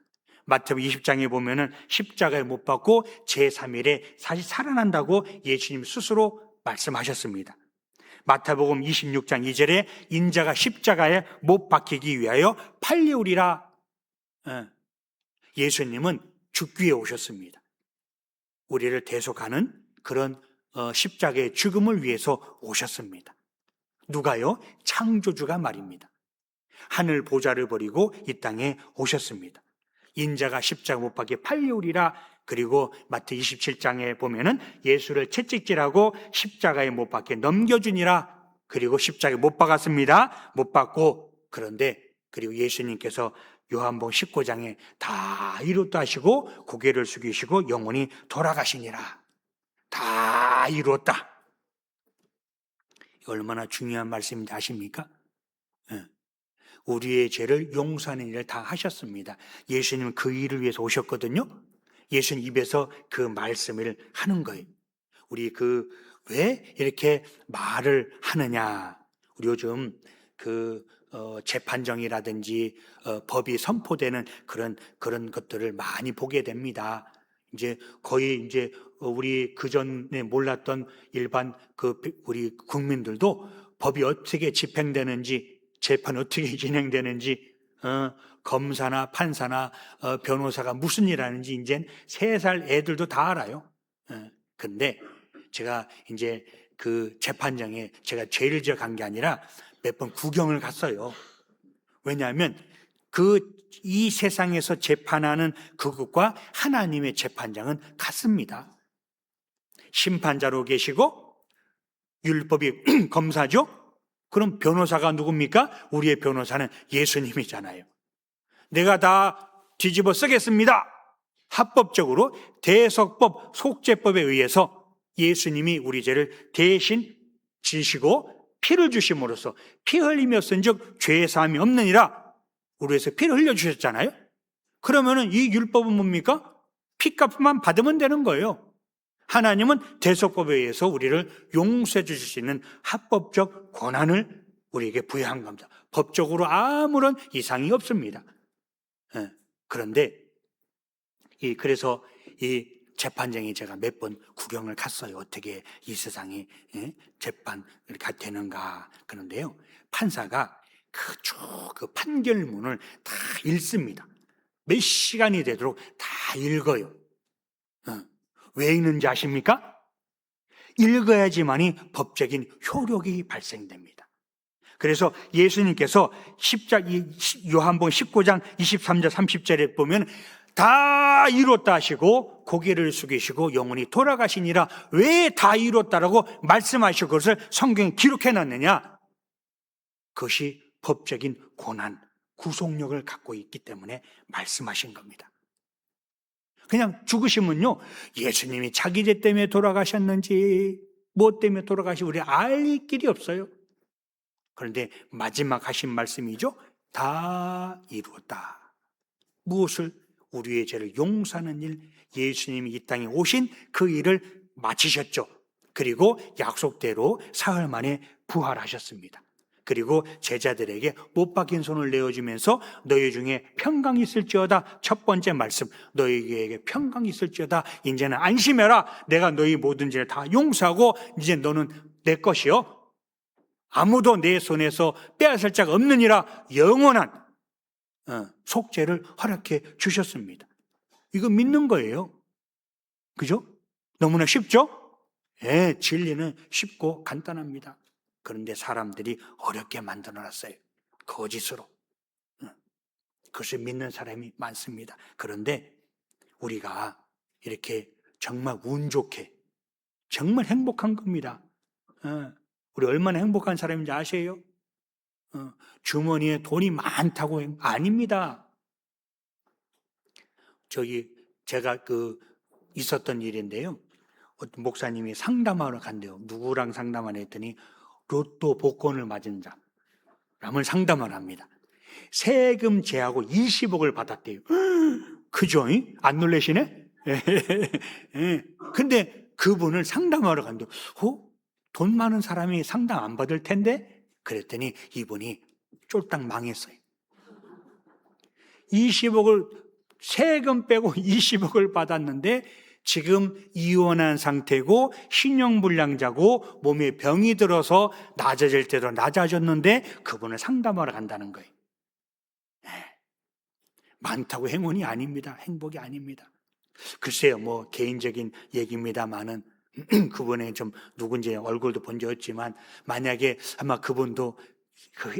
마태복음 20장에 보면은 십자가에 못 박고 제3일에 다시 살아난다고 예수님 스스로 말씀하셨습니다. 마태복음 26장 2절에 인자가 십자가에 못 박히기 위하여 팔리우리라. 예수님은 죽기 위해 오셨습니다. 우리를 대속하는 그런 십자가의 죽음을 위해서 오셨습니다. 누가요? 창조주가 말입니다. 하늘 보좌를 버리고 이 땅에 오셨습니다. 인자가 십자가 못 박혀 팔리우리라. 그리고 마태 27장에 보면은 예수를 채찍질하고 십자가에 못 박혀 넘겨주니라. 그리고 십자가에 못 박았습니다. 못 박고 그런데 그리고 예수님께서 요한복음 19장에 다 이루었다 하시고 고개를 숙이시고 영원히 돌아가시니라. 다 이루었다. 얼마나 중요한 말씀인지 아십니까? 우리의 죄를 용서하는 일을 다 하셨습니다. 예수님은 그 일을 위해서 오셨거든요. 예수님 입에서 그 말씀을 하는 거예요. 우리 왜 이렇게 말을 하느냐? 우리 요즘 재판정이라든지 법이 선포되는 그런 것들을 많이 보게 됩니다. 이제 거의 이제 우리 그전에 몰랐던 일반 우리 국민들도 법이 어떻게 집행되는지, 재판이 어떻게 진행되는지, 검사나 판사나 변호사가 무슨 일 하는지 이제 3살 애들도 다 알아요. 근데 제가 이제 그 재판장에 제가 죄를 지어 간 게 아니라 몇 번 구경을 갔어요. 왜냐하면 이 세상에서 재판하는 그것과 하나님의 재판장은 같습니다. 심판자로 계시고 율법이 검사죠. 그럼 변호사가 누굽니까? 우리의 변호사는 예수님이잖아요. 내가 다 뒤집어 쓰겠습니다. 합법적으로 대속법, 속죄법에 의해서 예수님이 우리 죄를 대신 지시고 피를 주심으로써 피 흘리며 쓴즉 죄의 사함이 없느니라. 우리에서 피를 흘려주셨잖아요. 그러면은 이 율법은 뭡니까? 피값만 받으면 되는 거예요. 하나님은 대속법에 의해서 우리를 용서해 주실 수 있는 합법적 권한을 우리에게 부여한 겁니다. 법적으로 아무런 이상이 없습니다. 그런데 그래서 이 재판장에 제가 몇 번 구경을 갔어요. 어떻게 이 세상에 재판을 되는가. 그런데요, 판사가 그 판결문을 다 읽습니다. 몇 시간이 되도록 다 읽어요. 왜 읽는지 아십니까? 읽어야지만이 법적인 효력이 발생됩니다. 그래서 예수님께서 요한복음 19장 23절 30절에 보면 다 이뤘다 하시고 고개를 숙이시고 영원히 돌아가시니라. 왜 다 이뤘다라고 말씀하시고 그것을 성경에 기록해 놨느냐? 그것이 법적인 고난, 구속력을 갖고 있기 때문에 말씀하신 겁니다. 그냥 죽으시면요, 예수님이 자기 죄 때문에 돌아가셨는지 뭐 때문에 돌아가시고 우리 알 길이 없어요. 그런데 마지막 하신 말씀이죠. 다 이루었다. 무엇을? 우리의 죄를 용서하는 일, 예수님이 이 땅에 오신 그 일을 마치셨죠. 그리고 약속대로 사흘 만에 부활하셨습니다. 그리고 제자들에게 못 박힌 손을 내어주면서 너희 중에 평강이 있을지어다. 첫 번째 말씀, 너희에게 평강이 있을지어다. 이제는 안심해라. 내가 너희 모든 죄를 다 용서하고 이제 너는 내 것이요, 아무도 내 손에서 빼앗을 자가 없느니라. 영원한 속죄를 허락해 주셨습니다. 이거 믿는 거예요. 그죠? 너무나 쉽죠? 예, 진리는 쉽고 간단합니다. 그런데 사람들이 어렵게 만들어놨어요. 거짓으로. 그것을 믿는 사람이 많습니다. 그런데 우리가 이렇게 정말 운 좋게, 정말 행복한 겁니다. 우리 얼마나 행복한 사람인지 아세요? 주머니에 돈이 많다고 아닙니다. 제가 있었던 일인데요. 어떤 목사님이 상담하러 간대요. 누구랑 상담하려 했더니 로또 복권을 맞은 사람을 상담을 합니다. 세금 제하고 20억을 받았대요. 그죠? 안 놀라시네? 근데 그분을 상담하러 간대요. 돈 많은 사람이 상담 안 받을 텐데? 그랬더니 이분이 쫄딱 망했어요. 20억을 세금 빼고 20억을 받았는데 지금 이혼한 상태고 신용불량자고 몸에 병이 들어서 낮아질 때도 낮아졌는데 그분을 상담하러 간다는 거예요. 많다고 행운이 아닙니다. 행복이 아닙니다. 글쎄요, 뭐 개인적인 얘기입니다만은 그분의 좀 누군지 얼굴도 본 적 없지만 만약에 아마 그분도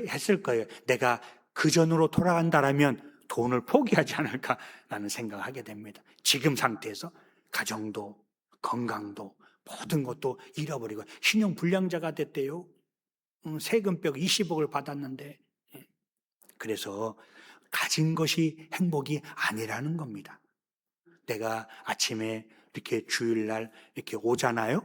했을 거예요. 내가 그전으로 돌아간다라면 돈을 포기하지 않을까라는 생각을 하게 됩니다. 지금 상태에서 가정도 건강도 모든 것도 잃어버리고 신용불량자가 됐대요. 세금 빼고 20억을 받았는데. 그래서 가진 것이 행복이 아니라는 겁니다. 내가 아침에 이렇게 주일날 이렇게 오잖아요.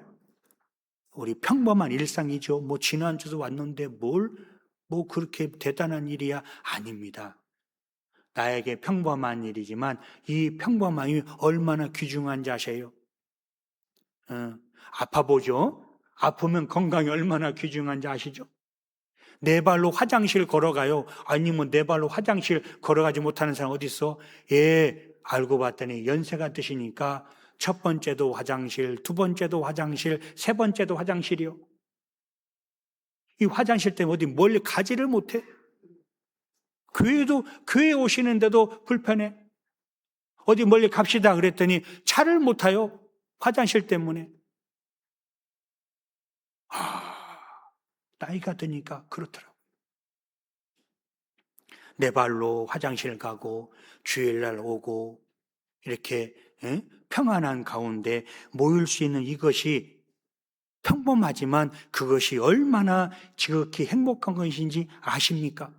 우리 평범한 일상이죠. 뭐 지난주도 왔는데 뭐 그렇게 대단한 일이야? 아닙니다. 나에게 평범한 일이지만 이 평범함이 얼마나 귀중한지 아세요? 아파 보죠? 아프면 건강이 얼마나 귀중한지 아시죠? 네 발로 화장실 걸어가요. 아니면 네 발로 화장실 걸어가지 못하는 사람 어디 있어? 예, 알고 봤더니 연세가 드시니까 첫 번째도 화장실, 두 번째도 화장실, 세 번째도 화장실이요. 이 화장실 때문에 어디 멀리 가지를 못해. 교회 오시는데도 불편해. 어디 멀리 갑시다 그랬더니 차를 못 타요. 화장실 때문에. 나이가 드니까 그렇더라고요. 네 발로 화장실 가고 주일날 오고 이렇게 평안한 가운데 모일 수 있는 이것이 평범하지만 그것이 얼마나 지극히 행복한 것인지 아십니까?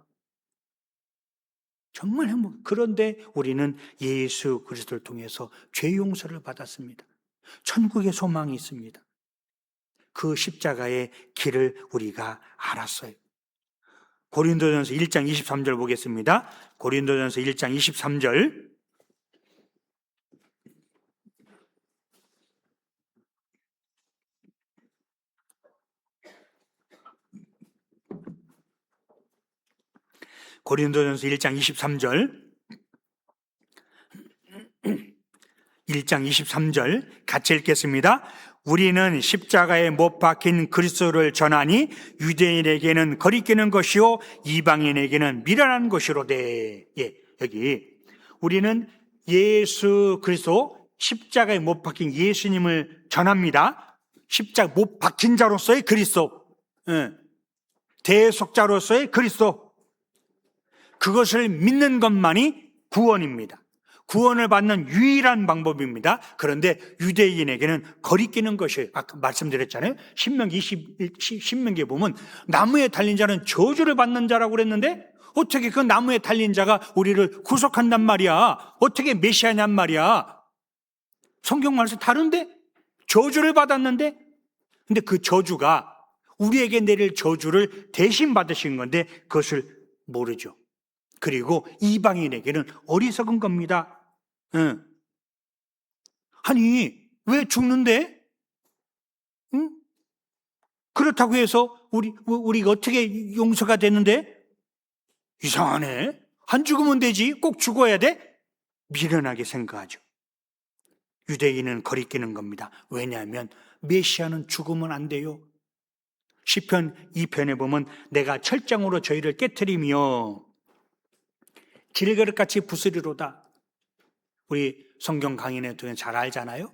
정말 행복. 그런데 우리는 예수 그리스도를 통해서 죄 용서를 받았습니다. 천국의 소망이 있습니다. 그 십자가의 길을 우리가 알았어요. 고린도전서 1장 23절 보겠습니다. 고린도전서 1장 23절. 고린도전서 1장 23절. 1장 23절 같이 읽겠습니다. 우리는 십자가에 못 박힌 그리스도를 전하니 유대인에게는 거리끼는 것이요 이방인에게는 미련한 것이로되. 여기 우리는 예수 그리스도 십자가에 못 박힌 예수님을 전합니다. 십자가 못 박힌 자로서의 그리스도, 대속자로서의 그리스도, 그것을 믿는 것만이 구원입니다. 구원을 받는 유일한 방법입니다. 그런데 유대인에게는 거리끼는 것이 아까 말씀드렸잖아요. 신명기에 보면 나무에 달린 자는 저주를 받는 자라고 그랬는데 어떻게 그 나무에 달린 자가 우리를 구속한단 말이야? 어떻게 메시아냔 말이야? 성경 말씀 다른데? 저주를 받았는데? 근데 그 저주가 우리에게 내릴 저주를 대신 받으신 건데 그것을 모르죠. 그리고 이방인에게는 어리석은 겁니다. 아니 왜 죽는데? 응? 그렇다고 해서 우리가 어떻게 용서가 되는데? 이상하네. 안 죽으면 되지. 꼭 죽어야 돼? 미련하게 생각하죠. 유대인은 거리끼는 겁니다. 왜냐하면 메시아는 죽으면 안 돼요. 시편 2편에 보면 내가 철장으로 저희를 깨트리며 질그릇같이 부수리로다. 우리 성경 강인회 통해 잘 알잖아요.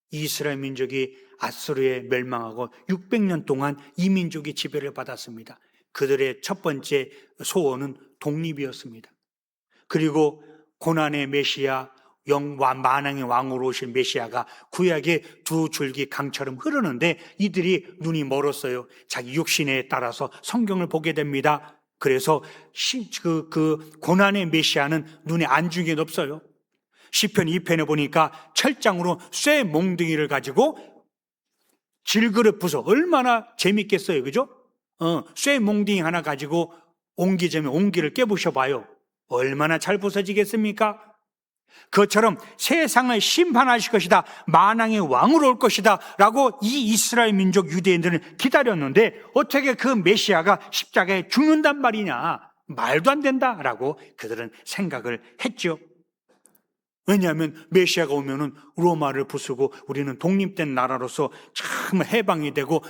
이스라엘 민족이 아수르에 멸망하고 600년 동안 이 민족이 지배를 받았습니다. 그들의 첫 번째 소원은 독립이었습니다. 그리고 고난의 메시아, 만왕의 왕으로 오실 메시아가 구약의 두 줄기 강처럼 흐르는데 이들이 눈이 멀었어요. 자기 육신에 따라서 성경을 보게 됩니다. 그래서 그 고난의 메시아는 눈에 안중에 없어요. 시편 2편에 보니까 철장으로 쇠 몽둥이를 가지고 질그릇 부숴. 얼마나 재밌겠어요, 그죠? 쇠 몽둥이 하나 가지고 옹기점에 옹기를 깨부셔봐요. 얼마나 잘 부서지겠습니까? 그것처럼 세상을 심판하실 것이다, 만왕의 왕으로 올 것이다 라고 이 이스라엘 민족 유대인들은 기다렸는데 어떻게 그 메시아가 십자가에 죽는단 말이냐, 말도 안 된다라고 그들은 생각을 했죠. 왜냐하면 메시아가 오면은 로마를 부수고 우리는 독립된 나라로서 참 해방이 되고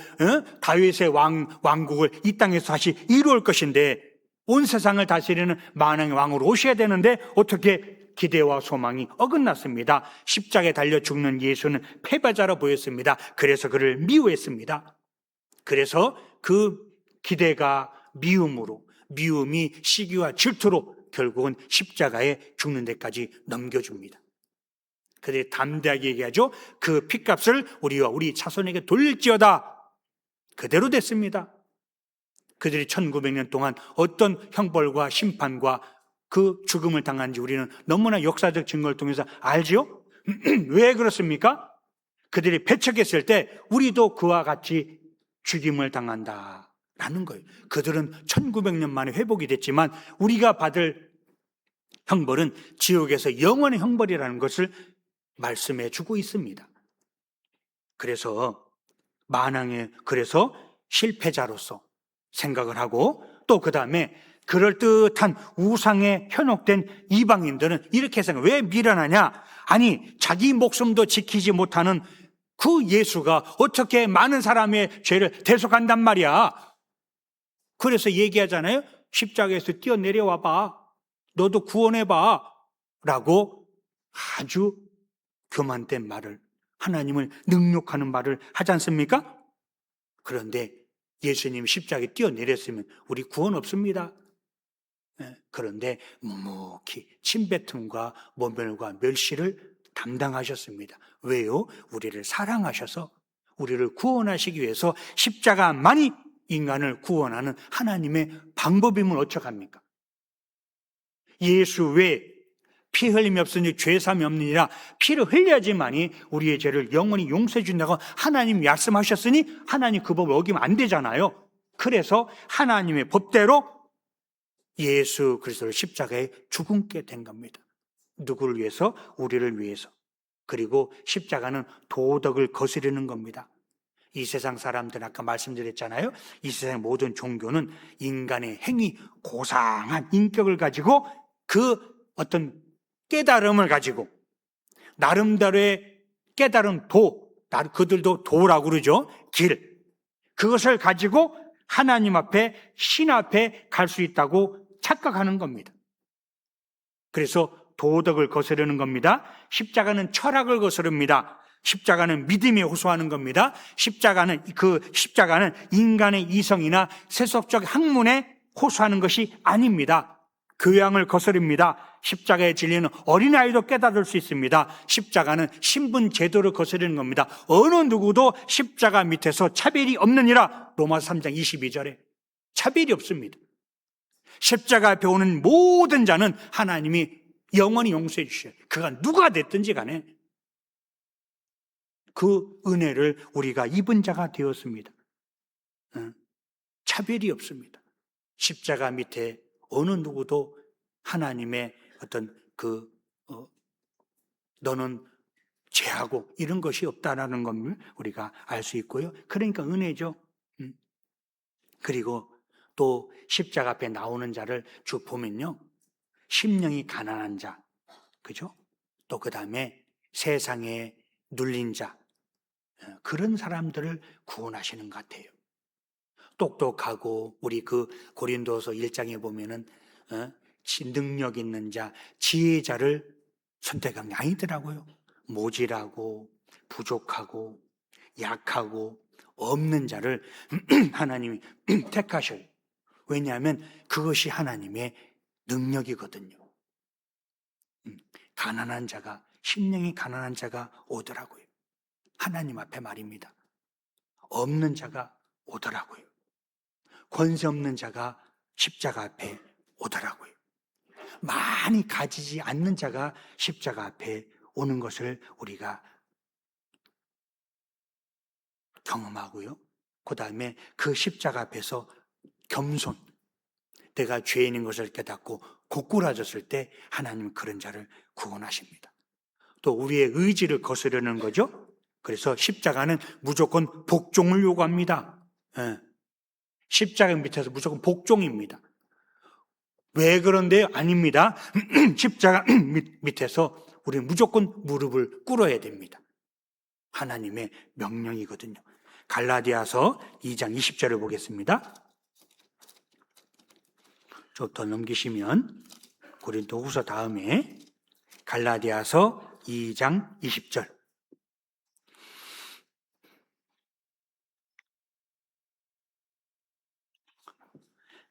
다윗의 왕국을 이 땅에서 다시 이루을 것인데 온 세상을 다스리는 만왕의 왕으로 오셔야 되는데 어떻게 기대와 소망이 어긋났습니다. 십자가에 달려 죽는 예수는 패배자로 보였습니다. 그래서 그를 미워했습니다. 그래서 그 기대가 미움이 시기와 질투로 결국은 십자가에 죽는 데까지 넘겨줍니다. 그들이 담대하게 얘기하죠. 그 핏값을 우리와 우리 자손에게 돌릴지어다. 그대로 됐습니다. 그들이 1900년 동안 어떤 형벌과 심판과 그 죽음을 당한지 우리는 너무나 역사적 증거를 통해서 알지요? 왜 그렇습니까? 그들이 배척했을 때 우리도 그와 같이 죽임을 당한다라는 거예요. 그들은 1900년 만에 회복이 됐지만 우리가 받을 형벌은 지옥에서 영원의 형벌이라는 것을 말씀해 주고 있습니다. 그래서 그래서 실패자로서 생각을 하고 또 그 다음에 그럴듯한 우상에 현혹된 이방인들은 이렇게 생각해요. 왜 미련하냐? 아니 자기 목숨도 지키지 못하는 그 예수가 어떻게 많은 사람의 죄를 대속한단 말이야. 그래서 얘기하잖아요. 십자가에서 뛰어내려와 봐. 너도 구원해 봐. 라고 아주 교만된 말을, 하나님을 능욕하는 말을 하지 않습니까? 그런데 예수님이 십자가에 뛰어내렸으면 우리 구원 없습니다. 그런데 묵묵히 침뱉음과 모멸과 멸시를 담당하셨습니다. 왜요? 우리를 사랑하셔서 우리를 구원하시기 위해서 십자가만이 인간을 구원하는 하나님의 방법임을 어쩌합니까? 예수 외에 피 흘림이 없으니 죄삼이 없느니라. 피를 흘려야지만이 우리의 죄를 영원히 용서해 준다고 하나님 말씀하셨으니 하나님 그 법을 어기면 안 되잖아요. 그래서 하나님의 법대로 예수 그리스도를 십자가에 죽게 된 겁니다. 누구를 위해서? 우리를 위해서. 그리고 십자가는 도덕을 거스르는 겁니다. 이 세상 사람들 아까 말씀드렸잖아요. 이 세상 모든 종교는 인간의 행위, 고상한 인격을 가지고 그 어떤 깨달음을 가지고 나름대로의 깨달은 그들도 도라고 그러죠. 길. 그것을 가지고 하나님 앞에, 신 앞에 갈 수 있다고 착각하는 겁니다. 그래서 도덕을 거스르는 겁니다. 십자가는 철학을 거스릅니다. 십자가는 믿음에 호소하는 겁니다. 십자가는 인간의 이성이나 세속적 학문에 호소하는 것이 아닙니다. 교양을 거스릅니다. 십자가의 진리는 어린아이도 깨달을 수 있습니다. 십자가는 신분 제도를 거스르는 겁니다. 어느 누구도 십자가 밑에서 차별이 없느니라. 로마서 3장 22절에 차별이 없습니다. 십자가 앞에 오는 모든 자는 하나님이 영원히 용서해 주셔요. 그가 누가 됐든지 간에 그 은혜를 우리가 입은 자가 되었습니다. 차별이 없습니다. 십자가 밑에 어느 누구도 하나님의 어떤 너는 죄하고 이런 것이 없다라는 것을 우리가 알 수 있고요. 그러니까 은혜죠. 그리고 또 십자가 앞에 나오는 자를 쭉 보면요, 심령이 가난한 자, 그죠? 또 그 다음에 세상에 눌린 자, 그런 사람들을 구원하시는 것 같아요. 똑똑하고 우리 그 고린도서 1장에 보면은 능력 있는 자, 지혜자를 선택한 게 아니더라고요. 모질하고 부족하고 약하고 없는 자를 하나님이 택하셔요. 왜냐하면 그것이 하나님의 능력이거든요. 가난한 자가, 심령이 가난한 자가 오더라고요. 하나님 앞에 말입니다. 없는 자가 오더라고요. 권세 없는 자가 십자가 앞에 오더라고요. 많이 가지지 않는 자가 십자가 앞에 오는 것을 우리가 경험하고요. 그 다음에 그 십자가 앞에서 겸손, 내가 죄인인 것을 깨닫고 고꾸라졌을 때 하나님은 그런 자를 구원하십니다. 또 우리의 의지를 거스르는 거죠. 그래서 십자가는 무조건 복종을 요구합니다. 십자가 밑에서 무조건 복종입니다. 왜 그런데요? 아닙니다. 십자가 밑에서 우리는 무조건 무릎을 꿇어야 됩니다. 하나님의 명령이거든요. 갈라디아서 2장 20절을 보겠습니다. 좀 더 넘기시면 고린도후서 다음에 갈라디아서 2장 20절.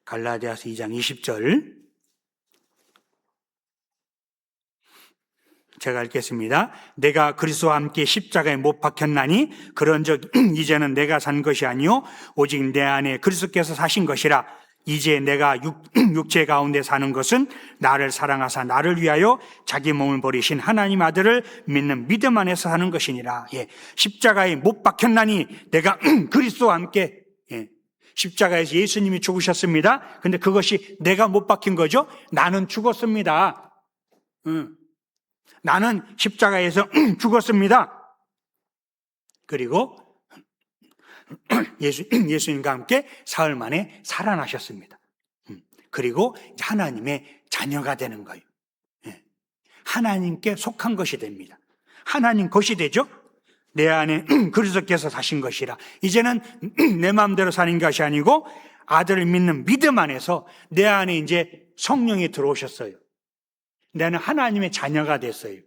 갈라디아서 2장 20절 제가 읽겠습니다. 내가 그리스도와 함께 십자가에 못 박혔나니 그런즉 이제는 내가 산 것이 아니요 오직 내 안에 그리스도께서 사신 것이라. 이제 내가 육체 가운데 사는 것은 나를 사랑하사 나를 위하여 자기 몸을 버리신 하나님 아들을 믿는 믿음 안에서 사는 것이니라. 십자가에 못 박혔나니 내가 그리스도와 함께, 십자가에서 예수님이 죽으셨습니다. 근데 그것이 내가 못 박힌 거죠. 나는 죽었습니다. 나는 십자가에서 죽었습니다. 그리고 예수님과 함께 사흘 만에 살아나셨습니다. 그리고 하나님의 자녀가 되는 거예요. 하나님께 속한 것이 됩니다. 하나님 것이 되죠. 내 안에 그리스도께서 사신 것이라. 이제는 내 마음대로 사는 것이 아니고 아들을 믿는 믿음 안에서 내 안에 이제 성령이 들어오셨어요. 나는 하나님의 자녀가 됐어요.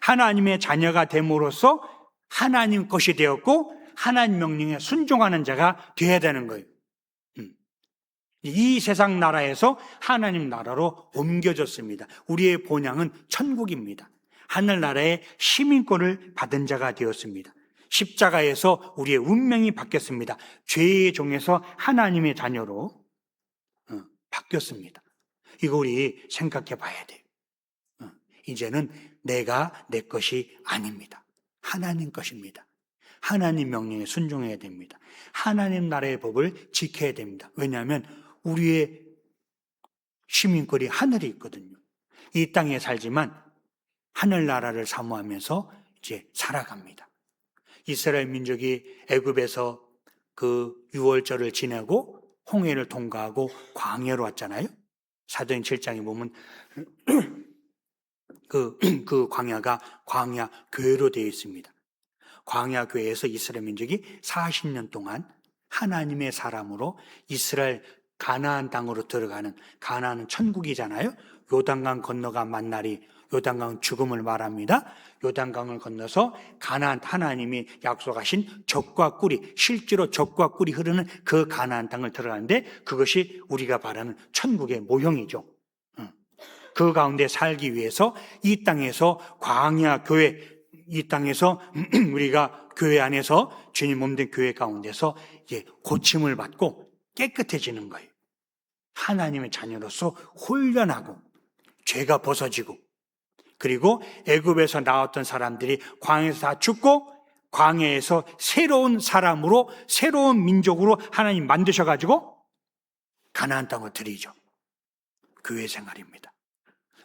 하나님의 자녀가 됨으로써 하나님 것이 되었고 하나님 명령에 순종하는 자가 되어야 되는 거예요. 이 세상 나라에서 하나님 나라로 옮겨졌습니다. 우리의 본향은 천국입니다. 하늘나라의 시민권을 받은 자가 되었습니다. 십자가에서 우리의 운명이 바뀌었습니다. 죄의 종에서 하나님의 자녀로 바뀌었습니다. 이거 우리 생각해 봐야 돼요. 이제는 내가 내 것이 아닙니다. 하나님 것입니다. 하나님 명령에 순종해야 됩니다. 하나님 나라의 법을 지켜야 됩니다. 왜냐하면 우리의 시민권이 하늘에 있거든요. 이 땅에 살지만 하늘나라를 사모하면서 이제 살아갑니다. 이스라엘 민족이 애굽에서 그 유월절을 지내고 홍해를 통과하고 광야로 왔잖아요. 사도행 7장에 보면 그 광야가 광야 교회로 되어 있습니다. 광야 교회에서 이스라엘 민족이 40년 동안 하나님의 사람으로 이스라엘 가나안 땅으로 들어가는, 가나안은 천국이잖아요. 요단강 건너가 만날이 요단강 죽음을 말합니다. 요단강을 건너서 가나안, 하나님이 약속하신 젖과 꿀이, 실제로 젖과 꿀이 흐르는 그 가나안 땅을 들어가는데, 그것이 우리가 바라는 천국의 모형이죠. 그 가운데 살기 위해서 이 땅에서 광야 교회, 이 땅에서 우리가 교회 안에서 주님 몸된 교회 가운데서 이제 고침을 받고 깨끗해지는 거예요. 하나님의 자녀로서 훈련하고 죄가 벗어지고, 그리고 애굽에서 나왔던 사람들이 광야에서 다 죽고 광야에서 새로운 사람으로, 새로운 민족으로 하나님 만드셔가지고 가나안 땅을 들이죠. 교회 생활입니다.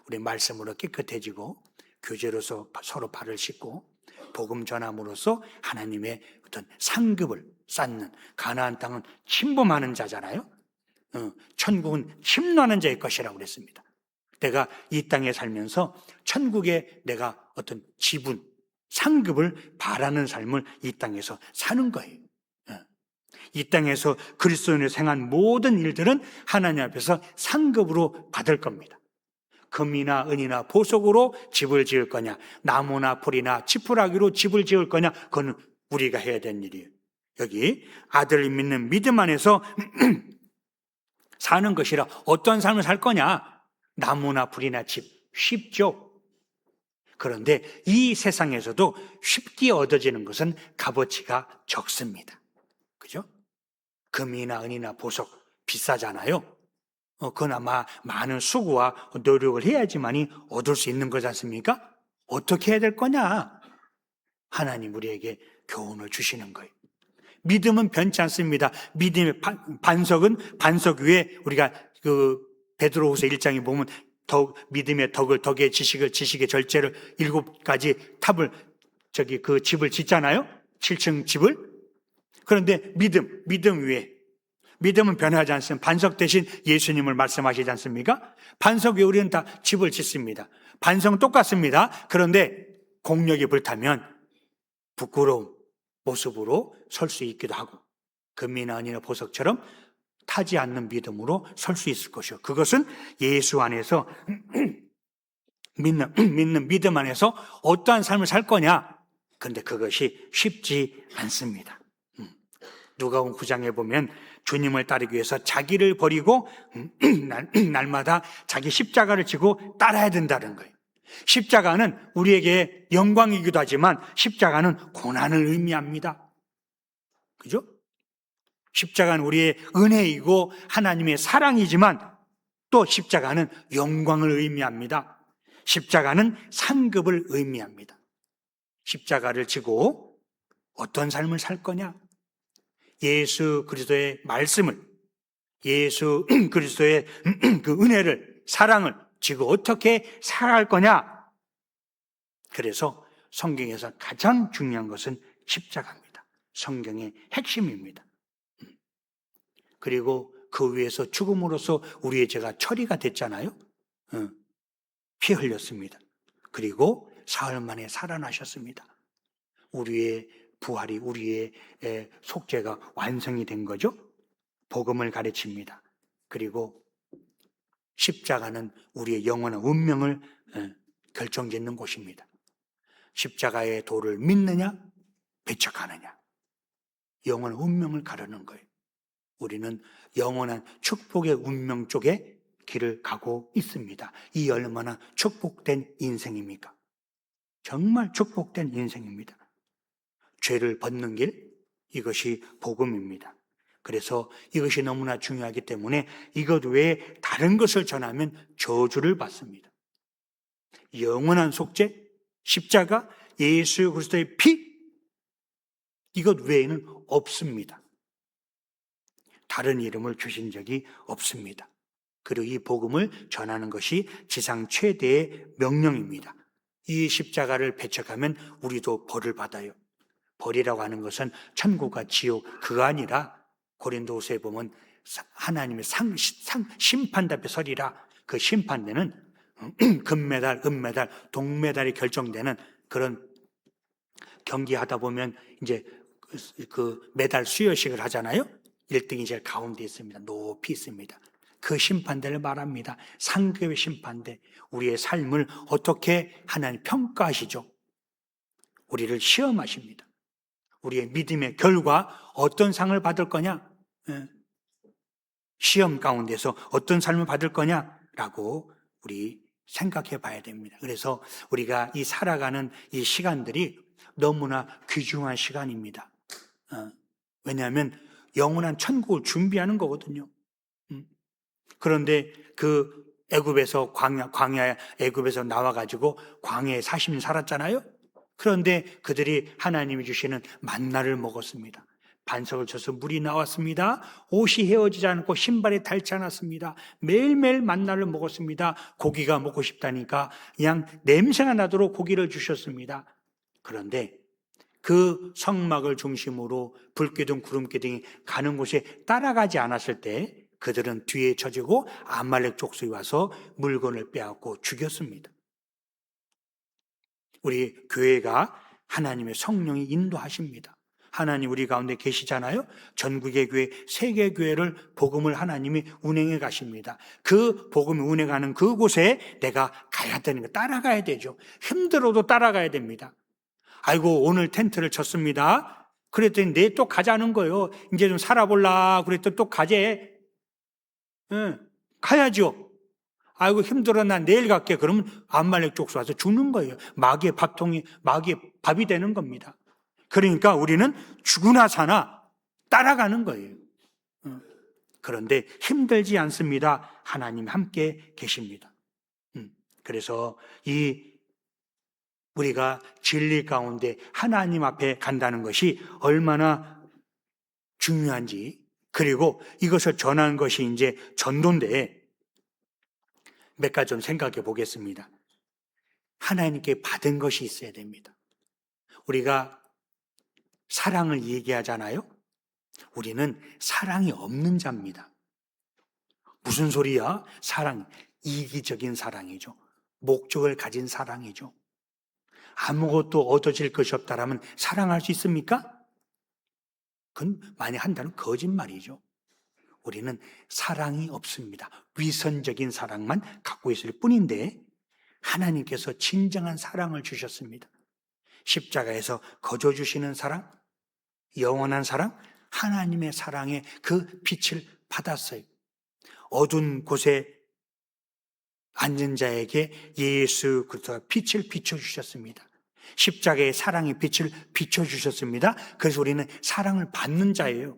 우리 말씀으로 깨끗해지고 교제로서 서로 발을 씻고 복음 전함으로써 하나님의 어떤 상급을 쌓는, 가나안 땅은 침범하는 자잖아요. 천국은 침노하는 자의 것이라고 그랬습니다. 내가 이 땅에 살면서 천국에 내가 어떤 지분, 상급을 바라는 삶을 이 땅에서 사는 거예요. 이 땅에서 그리스도인으로 행한 모든 일들은 하나님 앞에서 상급으로 받을 겁니다. 금이나 은이나 보석으로 집을 지을 거냐, 나무나 풀이나 지푸라기로 집을 지을 거냐, 그건 우리가 해야 되는 일이에요. 여기 아들을 믿는 믿음 안에서 사는 것이라 어떤 삶을 살 거냐, 나무나 풀이나 집, 쉽죠. 그런데 이 세상에서도 쉽게 얻어지는 것은 값어치가 적습니다. 그죠? 금이나 은이나 보석 비싸잖아요. 그나마 많은 수고와 노력을 해야지만이 얻을 수 있는 거지 않습니까? 어떻게 해야 될 거냐? 하나님 우리에게 교훈을 주시는 거예요. 믿음은 변치 않습니다. 믿음의 반석 위에 우리가 그 베드로후서 1장에 보면 믿음의 덕의 지식의 절제를 7가지 탑을 그 집을 짓잖아요. 7층 집을. 그런데 믿음 위에, 믿음은 변하지 않습니다. 반석 대신 예수님을 말씀하시지 않습니까? 반석 위에 우리는 다 집을 짓습니다. 반석은 똑같습니다. 그런데 공력이 불타면 부끄러운 모습으로 설 수 있기도 하고, 금이나 은이나 보석처럼 타지 않는 믿음으로 설 수 있을 것이요. 그것은 예수 안에서 믿는 믿음 안에서 어떠한 삶을 살 거냐? 그런데 그것이 쉽지 않습니다. 누가복음 9장에 보면 주님을 따르기 위해서 자기를 버리고 날마다 자기 십자가를 지고 따라야 된다는 거예요. 십자가는 우리에게 영광이기도 하지만 십자가는 고난을 의미합니다. 그죠? 십자가는 우리의 은혜이고 하나님의 사랑이지만 또 십자가는 영광을 의미합니다. 십자가는 상급을 의미합니다. 십자가를 지고 어떤 삶을 살 거냐? 예수 그리스도의 말씀을, 예수 그리스도의 그 은혜를, 사랑을 지고 어떻게 살아갈 거냐? 그래서 성경에서 가장 중요한 것은 십자가입니다. 성경의 핵심입니다. 그리고 그 위에서 죽음으로써 우리의 죄가 처리가 됐잖아요. 피 흘렸습니다. 그리고 사흘 만에 살아나셨습니다. 우리의 부활이, 우리의 속죄가 완성이 된 거죠. 복음을 가르칩니다. 그리고 십자가는 우리의 영원한 운명을 결정짓는 곳입니다. 십자가의 도를 믿느냐, 배척하느냐, 영원한 운명을 가르는 거예요. 우리는 영원한 축복의 운명 쪽에 길을 가고 있습니다. 이 얼마나 축복된 인생입니까? 정말 축복된 인생입니다. 죄를 벗는 길, 이것이 복음입니다. 그래서 이것이 너무나 중요하기 때문에 이것 외에 다른 것을 전하면 저주를 받습니다. 영원한 속죄, 십자가, 예수 그리스도의 피, 이것 외에는 없습니다. 다른 이름을 주신 적이 없습니다. 그리고 이 복음을 전하는 것이 지상 최대의 명령입니다. 이 십자가를 배척하면 우리도 벌을 받아요. 벌이라고 하는 것은 천국과 지옥, 그가 아니라 고린도후서에 보면 하나님의 심판대 앞에 서리라. 그 심판대는 금메달, 은메달, 동메달이 결정되는 그런 경기하다 보면 이제 그 메달 수여식을 하잖아요. 1등이 제일 가운데 있습니다. 높이 있습니다. 그 심판대를 말합니다. 상급의 심판대. 우리의 삶을 어떻게 하나님 평가하시죠? 우리를 시험하십니다. 우리의 믿음의 결과 어떤 상을 받을 거냐? 시험 가운데서 어떤 삶을 받을 거냐라고 우리 생각해 봐야 됩니다. 그래서 우리가 이 살아가는 이 시간들이 너무나 귀중한 시간입니다. 왜냐하면 영원한 천국을 준비하는 거거든요. 그런데 그 애굽에서 광야 애굽에서 나와가지고 광야에 40년 살았잖아요. 그런데 그들이 하나님이 주시는 만나를 먹었습니다. 반석을 쳐서 물이 나왔습니다. 옷이 헤어지지 않고 신발이 닳지 않았습니다. 매일매일 만나를 먹었습니다. 고기가 먹고 싶다니까 그냥 냄새가 나도록 고기를 주셨습니다. 그런데 그 성막을 중심으로 불기둥 구름기둥이 가는 곳에 따라가지 않았을 때 그들은 뒤에 쳐지고 아말렉 족속이 와서 물건을 빼앗고 죽였습니다. 우리 교회가 하나님의 성령이 인도하십니다. 하나님 우리 가운데 계시잖아요. 전국의 교회, 세계 교회를 복음을 하나님이 운행해 가십니다. 그 복음이 운행하는 그곳에 내가 가야 되는 거, 따라가야 되죠. 힘들어도 따라가야 됩니다. 아이고 오늘 텐트를 쳤습니다. 그랬더니 내일 또 가자는 거예요. 이제 좀 살아볼라 그랬더니 또 가재. 가야죠. 아이고 힘들어 난 내일 갈게. 그러면 아말렉 족속 와서 죽는 거예요. 마귀의 밥이 되는 겁니다. 그러니까 우리는 죽으나 사나 따라가는 거예요. 그런데 힘들지 않습니다. 하나님 함께 계십니다. 그래서 우리가 진리 가운데 하나님 앞에 간다는 것이 얼마나 중요한지, 그리고 이것을 전하는 것이 이제 전도인데 몇 가지 좀 생각해 보겠습니다. 하나님께 받은 것이 있어야 됩니다. 우리가 사랑을 얘기하잖아요. 우리는 사랑이 없는 자입니다. 무슨 소리야? 사랑, 이기적인 사랑이죠. 목적을 가진 사랑이죠. 아무것도 얻어질 것이 없다라면 사랑할 수 있습니까? 그건 만약 한다는 거짓말이죠. 우리는 사랑이 없습니다. 위선적인 사랑만 갖고 있을 뿐인데 하나님께서 진정한 사랑을 주셨습니다. 십자가에서 거저 주시는 사랑, 영원한 사랑, 하나님의 사랑의 그 빛을 받았어요. 어두운 곳에 앉은 자에게 예수 그리스도가 빛을 비춰주셨습니다. 십자가의 사랑의 빛을 비춰주셨습니다. 그래서 우리는 사랑을 받는 자예요.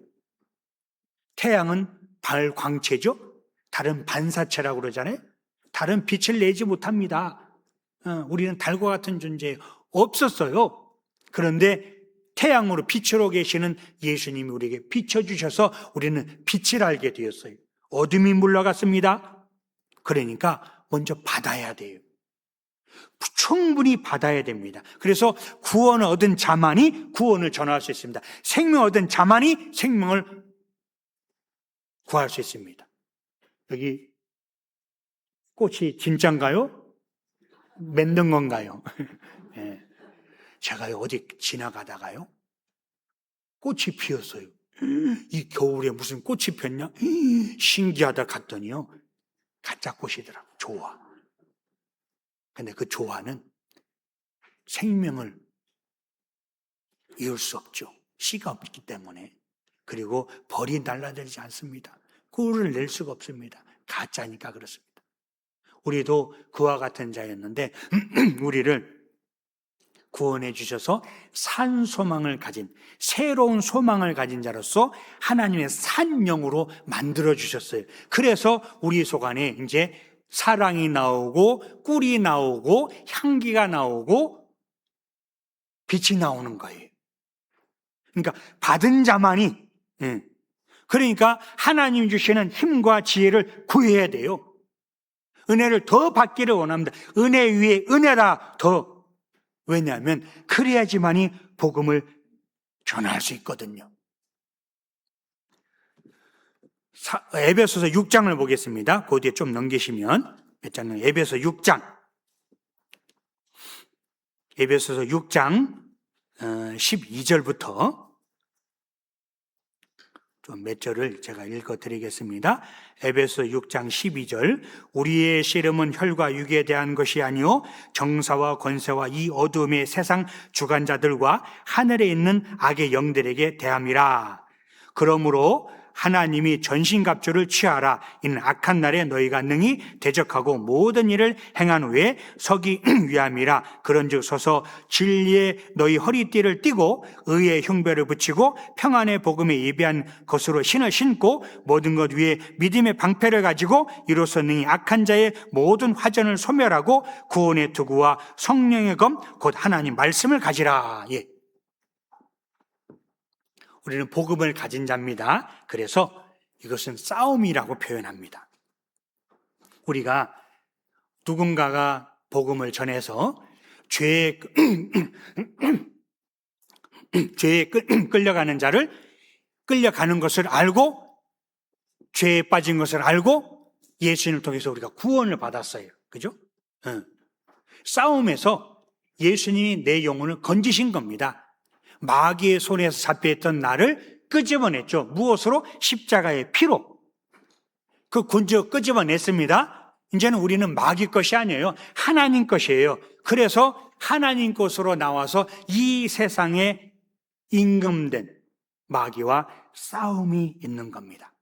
태양은 발광체죠. 다른 반사체라고 그러잖아요. 다른 빛을 내지 못합니다. 우리는 달과 같은 존재 없었어요. 그런데 태양으로 빛으로 계시는 예수님이 우리에게 비춰주셔서 우리는 빛을 알게 되었어요. 어둠이 물러갔습니다. 그러니까 먼저 받아야 돼요. 충분히 받아야 됩니다. 그래서 구원을 얻은 자만이 구원을 전할 수 있습니다. 생명 얻은 자만이 생명을 구할 수 있습니다. 여기 꽃이 진짠가요? 만든 건가요? 네. 제가 어디 지나가다가요, 꽃이 피었어요. 이 겨울에 무슨 꽃이 폈냐? 신기하다 갔더니요, 가짜 꽃이더라고. 조화. 근데 그 조화는 생명을 이을 수 없죠. 씨가 없기 때문에. 그리고 벌이 날아들지 않습니다. 꿀을 낼 수가 없습니다. 가짜니까 그렇습니다. 우리도 그와 같은 자였는데 우리를 구원해 주셔서 산 소망을 가진, 새로운 소망을 가진 자로서 하나님의 산 영으로 만들어 주셨어요. 그래서 우리 속 안에 이제 사랑이 나오고 꿀이 나오고 향기가 나오고 빛이 나오는 거예요. 그러니까 받은 자만이, 그러니까 하나님 주시는 힘과 지혜를 구해야 돼요. 은혜를 더 받기를 원합니다. 은혜 위에 은혜라 더. 왜냐하면 그래야지만이 복음을 전할 수 있거든요. 에베소서 6장을 보겠습니다. 그 뒤에 좀 넘기시면 몇 장은 에베소 6장. 에베소서 6장 12절부터 그 몇 절을 제가 읽어드리겠습니다. 에베소 6장 12절. 우리의 씨름은 혈과 육에 대한 것이 아니요 정사와 권세와 이 어둠의 세상 주관자들과 하늘에 있는 악의 영들에게 대함이라. 그러므로 하나님이 전신갑주를 취하라. 이는 악한 날에 너희가 능히 대적하고 모든 일을 행한 후에 서기 위함이라. 그런즉 서서 진리의 너희 허리띠를 띠고 의의 흉배를 붙이고 평안의 복음에 예비한 것으로 신을 신고 모든 것 위에 믿음의 방패를 가지고 이로써 능히 악한 자의 모든 화전을 소멸하고 구원의 투구와 성령의 검 곧 하나님 말씀을 가지라. 예. 우리는 복음을 가진 자입니다. 그래서 이것은 싸움이라고 표현합니다. 우리가 누군가가 복음을 전해서 죄에 끌려가는 자를 끌려가는 것을 알고 죄에 빠진 것을 알고 예수님을 통해서 우리가 구원을 받았어요. 그죠? 싸움에서 예수님이 내 영혼을 건지신 겁니다. 마귀의 손에서 잡혀있던 나를 끄집어냈죠. 무엇으로? 십자가의 피로. 그 끄집어냈습니다. 이제는 우리는 마귀 것이 아니에요. 하나님 것이에요. 그래서 하나님 것으로 나와서 이 세상에 임금된 마귀와 싸움이 있는 겁니다.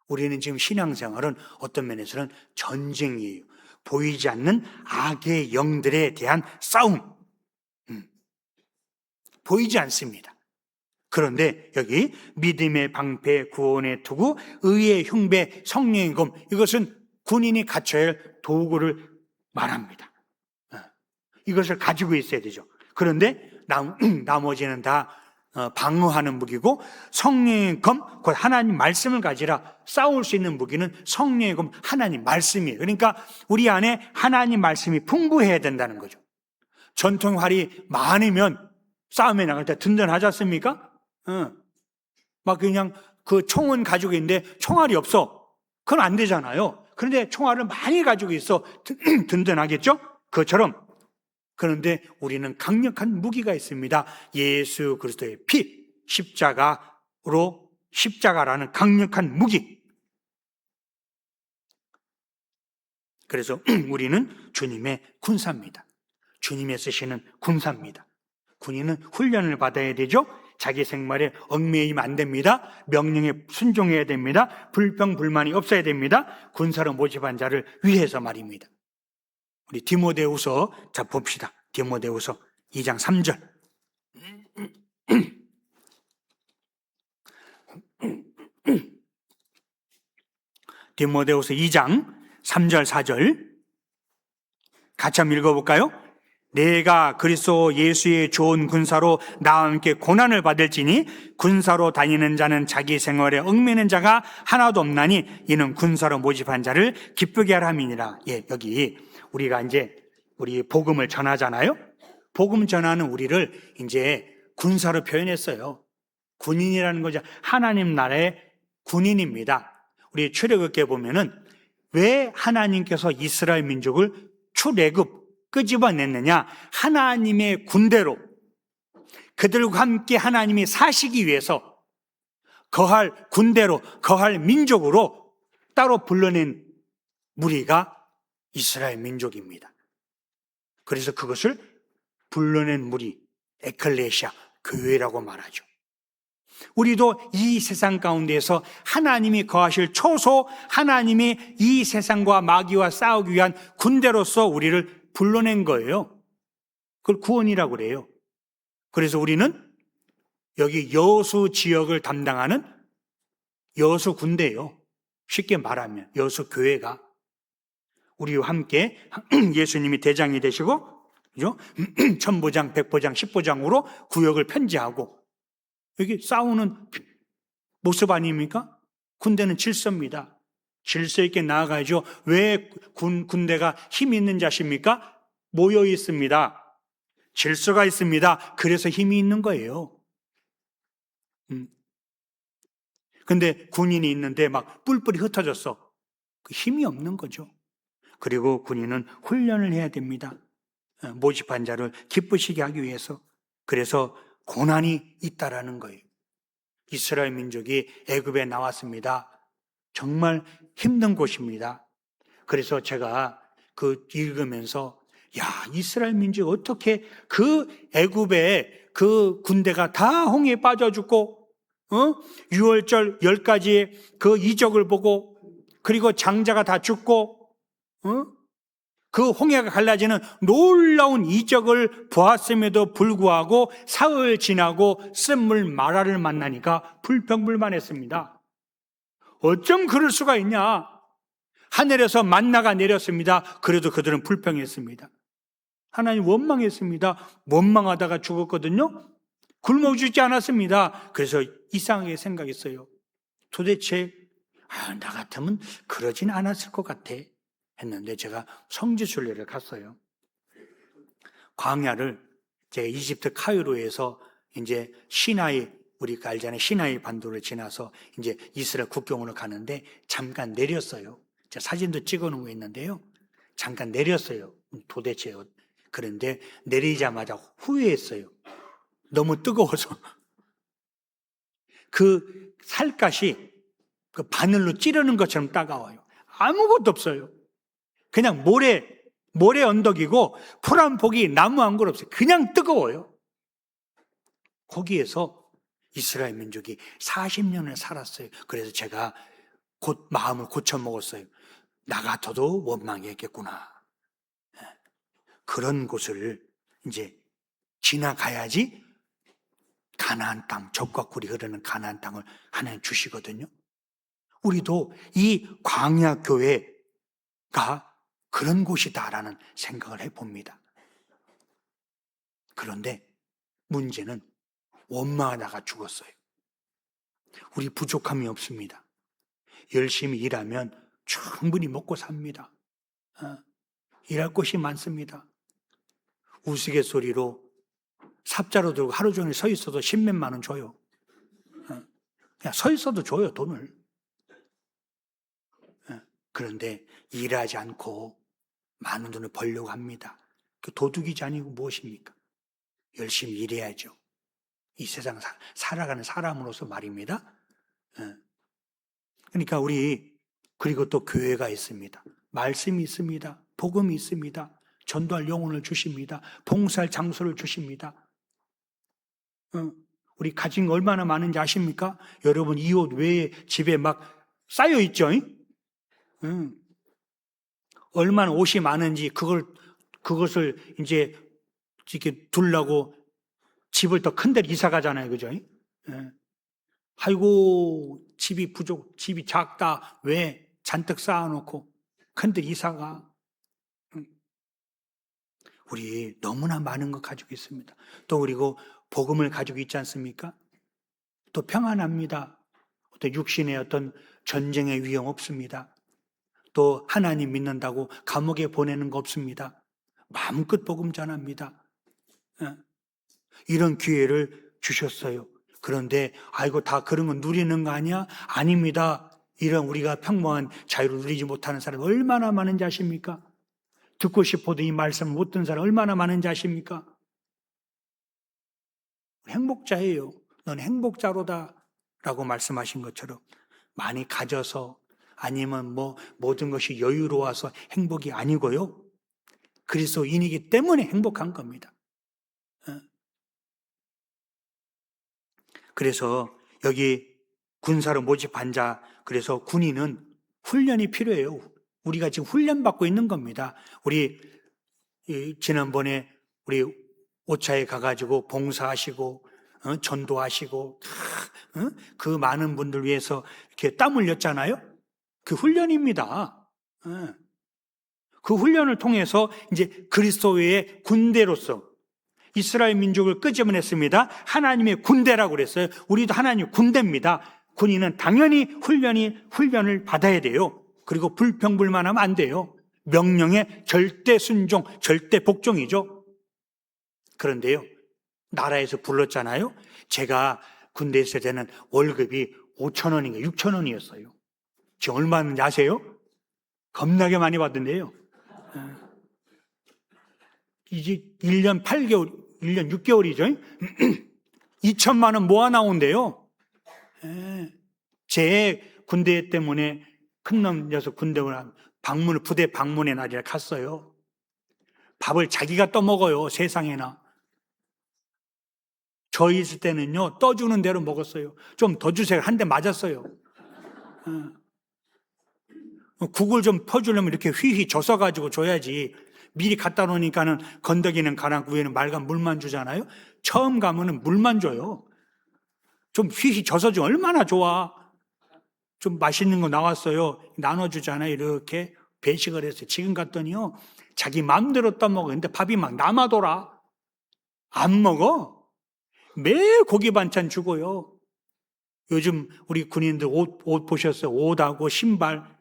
우리는 지금 신앙생활은 어떤 면에서는 전쟁이에요. 보이지 않는 악의 영들에 대한 싸움. 보이지 않습니다. 그런데 여기 믿음의 방패, 구원의 투구, 의의 흉배, 성령의 검, 이것은 군인이 갖춰야 할 도구를 말합니다. 이것을 가지고 있어야 되죠. 그런데 나머지는 다 방어하는 무기고, 성령의 검, 곧 하나님 말씀을 가지라. 싸울 수 있는 무기는 성령의 검, 하나님 말씀이에요. 그러니까 우리 안에 하나님 말씀이 풍부해야 된다는 거죠. 전통활이 많으면 싸움에 나갈 때 든든하지 않습니까? 막 그냥 그 총은 가지고 있는데 총알이 없어. 그건 안 되잖아요. 그런데 총알을 많이 가지고 있어. 든든하겠죠? 그것처럼. 그런데 우리는 강력한 무기가 있습니다. 예수 그리스도의 피, 십자가라는 강력한 무기. 그래서 우리는 주님의 군사입니다. 주님의 쓰시는 군사입니다. 군인은 훈련을 받아야 되죠. 자기 생활에 얽매이면 안 됩니다. 명령에 순종해야 됩니다. 불평불만이 없어야 됩니다. 군사로 모집한 자를 위해서 말입니다. 우리 디모데후서 자 봅시다. 디모데후서 2장 3절. 디모데후서 2장 3절 4절 같이 한번 읽어볼까요? 내가 그리스도 예수의 좋은 군사로 나와 함께 고난을 받을지니 군사로 다니는 자는 자기 생활에 얽매이는 자가 하나도 없나니 이는 군사로 모집한 자를 기쁘게 하라 함이니라. 예, 여기 우리가 이제 우리 복음을 전하잖아요. 복음 전하는 우리를 이제 군사로 표현했어요. 군인이라는 거죠. 하나님 나라의 군인입니다. 우리 출애굽기에 보면은 왜 하나님께서 이스라엘 민족을 출애굽 끄집어냈느냐? 하나님의 군대로 그들과 함께 하나님이 사시기 위해서 거할 군대로, 거할 민족으로 따로 불러낸 무리가 이스라엘 민족입니다. 그래서 그것을 불러낸 무리, 에클레시아, 교회라고 말하죠. 우리도 이 세상 가운데에서 하나님이 거하실 초소, 하나님이 이 세상과 마귀와 싸우기 위한 군대로서 우리를 불러낸 거예요. 그걸 구원이라고 그래요. 그래서 우리는 여기 여수 지역을 담당하는 여수 군대예요. 쉽게 말하면 여수 교회가 우리와 함께 예수님이 대장이 되시고, 그죠? 천부장, 백부장, 십부장으로 구역을 편제하고 여기 싸우는 모습 아닙니까? 군대는 질서입니다. 질서 있게 나아가야죠. 왜 군대가 힘 있는 자십니까? 모여 있습니다. 질서가 있습니다. 그래서 힘이 있는 거예요. 근데 군인이 있는데 막 뿔뿔이 흩어졌어. 그 힘이 없는 거죠. 그리고 군인은 훈련을 해야 됩니다. 모집한 자를 기쁘시게 하기 위해서. 그래서 고난이 있다라는 거예요. 이스라엘 민족이 애굽에 나왔습니다. 정말 힘든 곳입니다. 그래서 제가 그 읽으면서 이스라엘 민족이 어떻게 그 애굽에 그 군대가 다 홍해에 빠져 죽고 유월절 10가지의 그 이적을 보고 그리고 장자가 다 죽고 그 홍해가 갈라지는 놀라운 이적을 보았음에도 불구하고 사흘 지나고 쓴물 마라를 만나니까 불평불만했습니다. 어쩜 그럴 수가 있냐? 하늘에서 만나가 내렸습니다. 그래도 그들은 불평했습니다. 하나님 원망했습니다. 원망하다가 죽었거든요. 굶어 죽지 않았습니다. 그래서 이상하게 생각했어요. 도대체 나 같으면 그러진 않았을 것 같아 했는데 제가 성지순례를 갔어요. 광야를 제가 이집트 카이로에서 이제 시나이, 우리가 알잖아요. 시나이 반도를 지나서 이제 이스라엘 국경으로 가는데 잠깐 내렸어요. 제가 사진도 찍어 놓은 거 있는데요. 잠깐 내렸어요. 도대체. 그런데 내리자마자 후회했어요. 너무 뜨거워서. 그 살갗이 그 바늘로 찌르는 것처럼 따가워요. 아무것도 없어요. 그냥 모래 언덕이고 풀 한 폭이 나무 한 그루 없어요. 그냥 뜨거워요. 거기에서 이스라엘 민족이 40년을 살았어요. 그래서 제가 곧 마음을 고쳐먹었어요. 나 같아도 원망했겠구나. 그런 곳을 이제 지나가야지 가나안 땅, 젖과 꿀이 흐르는 가나안 땅을 하나님 주시거든요. 우리도 이 광야 교회가 그런 곳이다라는 생각을 해봅니다. 그런데 문제는 원망하다가 죽었어요. 우리 부족함이 없습니다. 열심히 일하면 충분히 먹고 삽니다. 일할 곳이 많습니다. 우스갯소리로 삽자루 들고 하루 종일 서 있어도 10몇만 원 줘요. 그냥 서 있어도 줘요, 돈을. 그런데 일하지 않고 많은 돈을 벌려고 합니다. 그 도둑이지 아니고 무엇입니까? 열심히 일해야죠. 이 세상 살아가는 사람으로서 말입니다. 그러니까 그리고 또 교회가 있습니다. 말씀이 있습니다. 복음이 있습니다. 전도할 영혼을 주십니다. 봉사할 장소를 주십니다. 우리 가진 거 얼마나 많은지 아십니까? 여러분 이 옷 외에 집에 막 쌓여 있죠? 얼마나 옷이 많은지 그것을 이제 이렇게 두려고 집을 더 큰 데로 이사 가잖아요. 그죠? 아이고, 집이 작다. 왜? 잔뜩 쌓아놓고 큰 데 이사 가. 우리 너무나 많은 거 가지고 있습니다. 또 그리고 복음을 가지고 있지 않습니까? 또 평안합니다. 또 육신의 어떤 전쟁의 위험 없습니다. 또 하나님 믿는다고 감옥에 보내는 거 없습니다. 마음껏 복음 전합니다. 이런 기회를 주셨어요. 그런데 아이고 다 그런 건 누리는 거 아니야? 아닙니다. 이런 우리가 평범한 자유를 누리지 못하는 사람이 얼마나 많은지 아십니까? 듣고 싶어도 이 말씀을 못 듣는 사람 얼마나 많은지 아십니까? 행복자예요. 넌 행복자로다 라고 말씀하신 것처럼 많이 가져서 아니면 모든 것이 여유로워서 행복이 아니고요. 그리스도인이기 때문에 행복한 겁니다. 그래서 여기 군사로 모집한 자, 그래서 군인은 훈련이 필요해요. 우리가 지금 훈련받고 있는 겁니다. 우리 지난번에 우리 오차에 가가지고 봉사하시고 전도하시고 그 많은 분들 위해서 이렇게 땀 흘렸잖아요. 그 훈련입니다. 그 훈련을 통해서 이제 그리스도의 군대로서 이스라엘 민족을 끄집어냈습니다. 하나님의 군대라고 그랬어요. 우리도 하나님의 군대입니다. 군인은 당연히 훈련을 받아야 돼요. 그리고 불평불만하면 안 돼요. 명령에 절대 순종, 절대 복종이죠. 그런데요, 나라에서 불렀잖아요. 제가 군대에 있을 때는 월급이 5,000원인가 6,000원이었어요. 지금 얼마인지 아세요? 겁나게 많이 받던데요. 이제 1년 8개월, 1년 6개월이죠. 2천만 원 모아 나온대요. 예. 제 군대 때문에 큰놈 녀석 부대 방문의 날이라 갔어요. 밥을 자기가 떠먹어요, 세상에나. 저 있을 때는요, 떠주는 대로 먹었어요. 좀 더 주세요. 한 대 맞았어요. 국을 좀 퍼주려면 이렇게 휘휘 젖어가지고 줘야지. 미리 갖다 놓으니까는 건더기는 가라앉고 위에는 맑은 물만 주잖아요. 처음 가면은 물만 줘요. 좀 휘휘 젖어 주면 얼마나 좋아. 좀 맛있는 거 나왔어요. 나눠주잖아요. 이렇게 배식을 했어요. 지금 갔더니요, 자기 마음대로 떠먹어. 근데 밥이 막 남아돌아. 안 먹어. 매일 고기 반찬 주고요. 요즘 우리 군인들 옷 보셨어요? 옷하고 신발.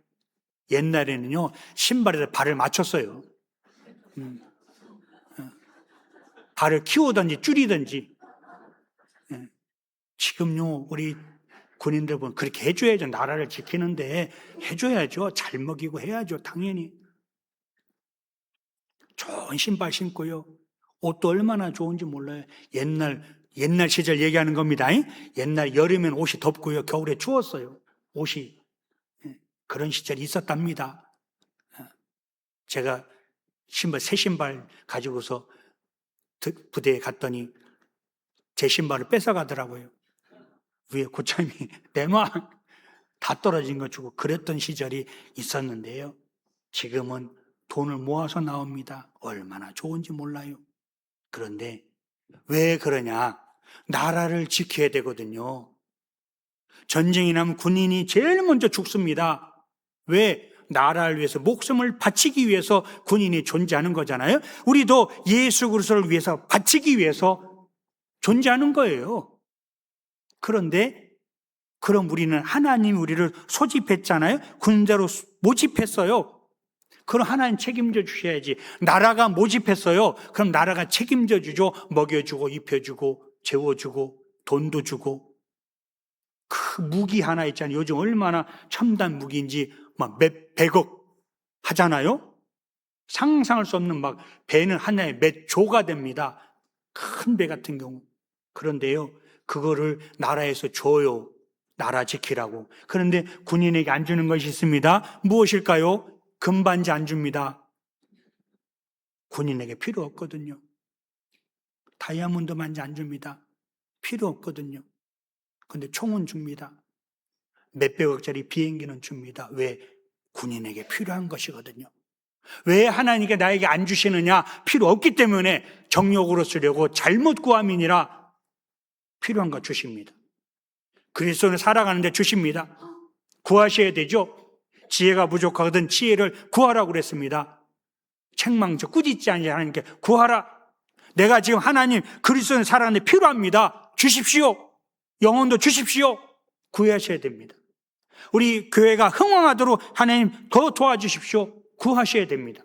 옛날에는요, 신발에다 발을 맞췄어요. 발을 키우든지 줄이든지. 지금요, 우리 군인들 보면 그렇게 해줘야죠. 나라를 지키는데 해줘야죠. 잘 먹이고 해야죠. 당연히. 좋은 신발 신고요. 옷도 얼마나 좋은지 몰라요. 옛날 시절 얘기하는 겁니다. 옛날 여름엔 옷이 덥고요. 겨울에 추웠어요. 옷이. 그런 시절이 있었답니다. 제가 새 신발 가지고서 부대에 갔더니 제 신발을 뺏어가더라고요. 위에 고참이 내놔 다 떨어진 거 주고 그랬던 시절이 있었는데요. 지금은 돈을 모아서 나옵니다. 얼마나 좋은지 몰라요. 그런데 왜 그러냐? 나라를 지켜야 되거든요. 전쟁이 나면 군인이 제일 먼저 죽습니다. 왜? 나라를 위해서 목숨을 바치기 위해서 군인이 존재하는 거잖아요. 우리도 예수 그리스도를 위해서 바치기 위해서 존재하는 거예요. 그런데 그럼 우리는 하나님이 우리를 소집했잖아요. 군대로 모집했어요. 그럼 하나님 책임져 주셔야지. 나라가 모집했어요. 그럼 나라가 책임져 주죠. 먹여주고 입혀주고 재워주고 돈도 주고. 그 무기 하나 있잖아요. 요즘 얼마나 첨단 무기인지 막 백억 하잖아요. 상상할 수 없는 막 배는 하나에 몇 조가 됩니다. 큰 배 같은 경우. 그런데요, 그거를 나라에서 줘요. 나라 지키라고. 그런데 군인에게 안 주는 것이 있습니다. 무엇일까요? 금반지 안 줍니다. 군인에게 필요 없거든요. 다이아몬드 반지 안 줍니다. 필요 없거든요. 근데 총은 줍니다. 몇백억짜리 비행기는 줍니다. 왜? 군인에게 필요한 것이거든요. 왜 하나님께 나에게 안 주시느냐? 필요 없기 때문에 정욕으로 쓰려고 잘못 구함이니라 필요한 거 주십니다. 그리스도는 살아가는데 주십니다. 구하셔야 되죠. 지혜가 부족하거든 지혜를 구하라고 그랬습니다. 책망쳐 꾸짖지 않게 하나님께 구하라. 내가 지금 하나님 그리스도는 살아가는데 필요합니다. 주십시오. 영혼도 주십시오. 구하셔야 됩니다. 우리 교회가 흥왕하도록 하나님 더 도와주십시오. 구하셔야 됩니다.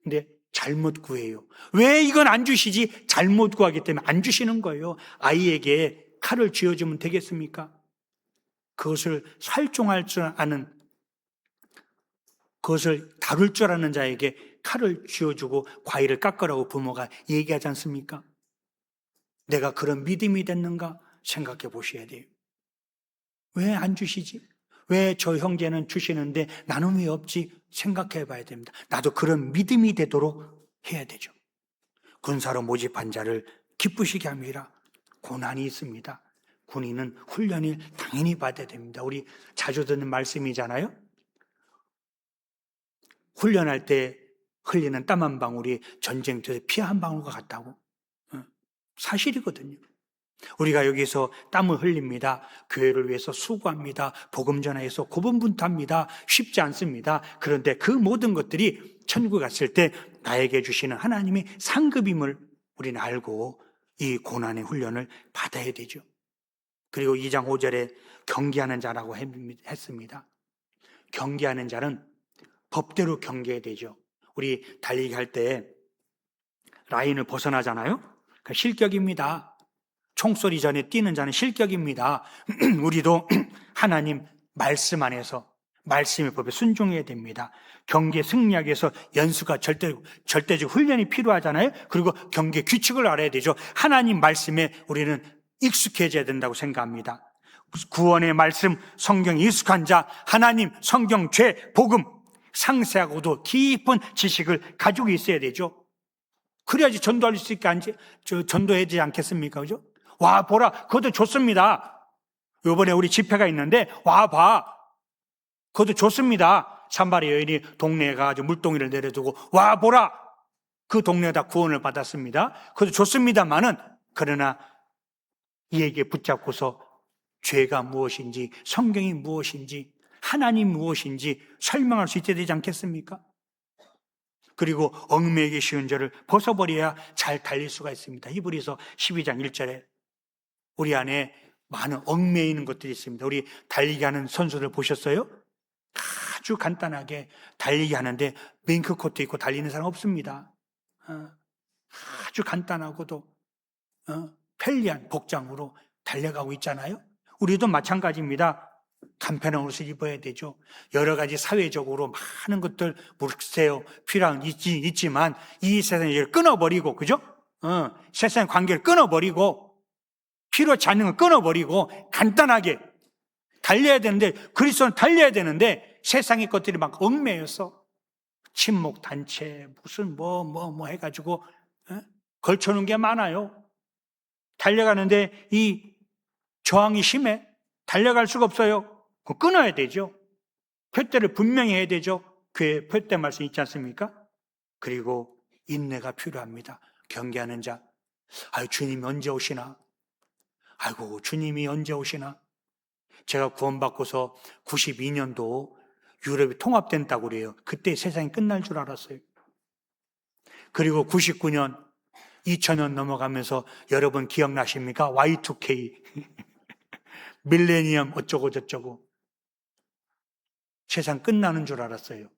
근데 잘못 구해요. 왜 이건 안 주시지? 잘못 구하기 때문에 안 주시는 거예요. 아이에게 칼을 쥐어주면 되겠습니까? 그것을 살종할 줄 아는, 그것을 다룰 줄 아는 자에게 칼을 쥐어주고 과일을 깎으라고 부모가 얘기하지 않습니까? 내가 그런 믿음이 됐는가 생각해 보셔야 돼요. 왜 안 주시지? 왜 저 형제는 주시는데 나는 왜 없지? 생각해 봐야 됩니다. 나도 그런 믿음이 되도록 해야 되죠. 군사로 모집한 자를 기쁘시게 함이라. 고난이 있습니다. 군인은 훈련을 당연히 받아야 됩니다. 우리 자주 듣는 말씀이잖아요. 훈련할 때 흘리는 땀 한 방울이 전쟁터에 피 한 방울과 같다고. 사실이거든요. 우리가 여기서 땀을 흘립니다. 교회를 위해서 수고합니다. 복음 전하에서 고분분투합니다. 쉽지 않습니다. 그런데 그 모든 것들이 천국에 갔을 때 나에게 주시는 하나님의 상급임을 우리는 알고 이 고난의 훈련을 받아야 되죠. 그리고 2장 5절에 경계하는 자라고 했습니다. 경계하는 자는 법대로 경계해야 되죠. 우리 달리기 할 때 라인을 벗어나잖아요. 그 실격입니다. 총소리 전에 뛰는 자는 실격입니다. 우리도 하나님 말씀 안에서 말씀의 법에 순종해야 됩니다. 경계 승리하기 위해서 연수가 절대적 훈련이 필요하잖아요. 그리고 경계 규칙을 알아야 되죠. 하나님 말씀에 우리는 익숙해져야 된다고 생각합니다. 구원의 말씀, 성경에 익숙한 자, 하나님, 성경, 죄, 복음, 상세하고도 깊은 지식을 가지고 있어야 되죠. 그래야지 전도할 수 있게 전도해야 되지 않겠습니까? 그죠? 와, 보라. 그것도 좋습니다. 이번에 우리 집회가 있는데, 와, 봐. 그것도 좋습니다. 산마리 여인이 동네에 가서 물동이를 내려두고, 와, 보라. 그 동네가 다 구원을 받았습니다. 그것도 좋습니다만은, 그러나 이에게 붙잡고서 죄가 무엇인지, 성경이 무엇인지, 하나님 무엇인지 설명할 수 있어야 되지 않겠습니까? 그리고 얽매이기 쉬운 죄를 벗어버려야 잘 달릴 수가 있습니다. 히브리서 12장 1절에 우리 안에 많은 얽매이는 것들이 있습니다. 우리 달리기 하는 선수들 보셨어요? 아주 간단하게 달리기 하는데 링크코트 입고 달리는 사람 없습니다. 아주 간단하고도 편리한 복장으로 달려가고 있잖아요. 우리도 마찬가지입니다. 간편한 옷을 입어야 되죠. 여러 가지 사회적으로 많은 것들 물세요 필요한 있지만 이 세상에 이걸 끊어버리고, 그죠? 세상의 관계를 끊어버리고 필요치 않는 걸 끊어버리고 간단하게 달려야 되는데, 그리스도는 달려야 되는데 세상의 것들이 막 얽매여서 친목 단체 무슨 뭐 해가지고 걸쳐놓은 게 많아요. 달려가는데 이 저항이 심해. 달려갈 수가 없어요. 그거 끊어야 되죠. 표대를 분명히 해야 되죠. 그의 표대 말씀 있지 않습니까? 그리고 인내가 필요합니다. 경계하는 자. 아유, 주님이 언제 오시나? 아이고, 주님이 언제 오시나? 제가 구원받고서 92년도 유럽이 통합된다고 그래요. 그때 세상이 끝날 줄 알았어요. 그리고 99년, 2000년 넘어가면서 여러분 기억나십니까? Y2K. 밀레니엄 어쩌고 저쩌고. 세상 끝나는 줄 알았어요.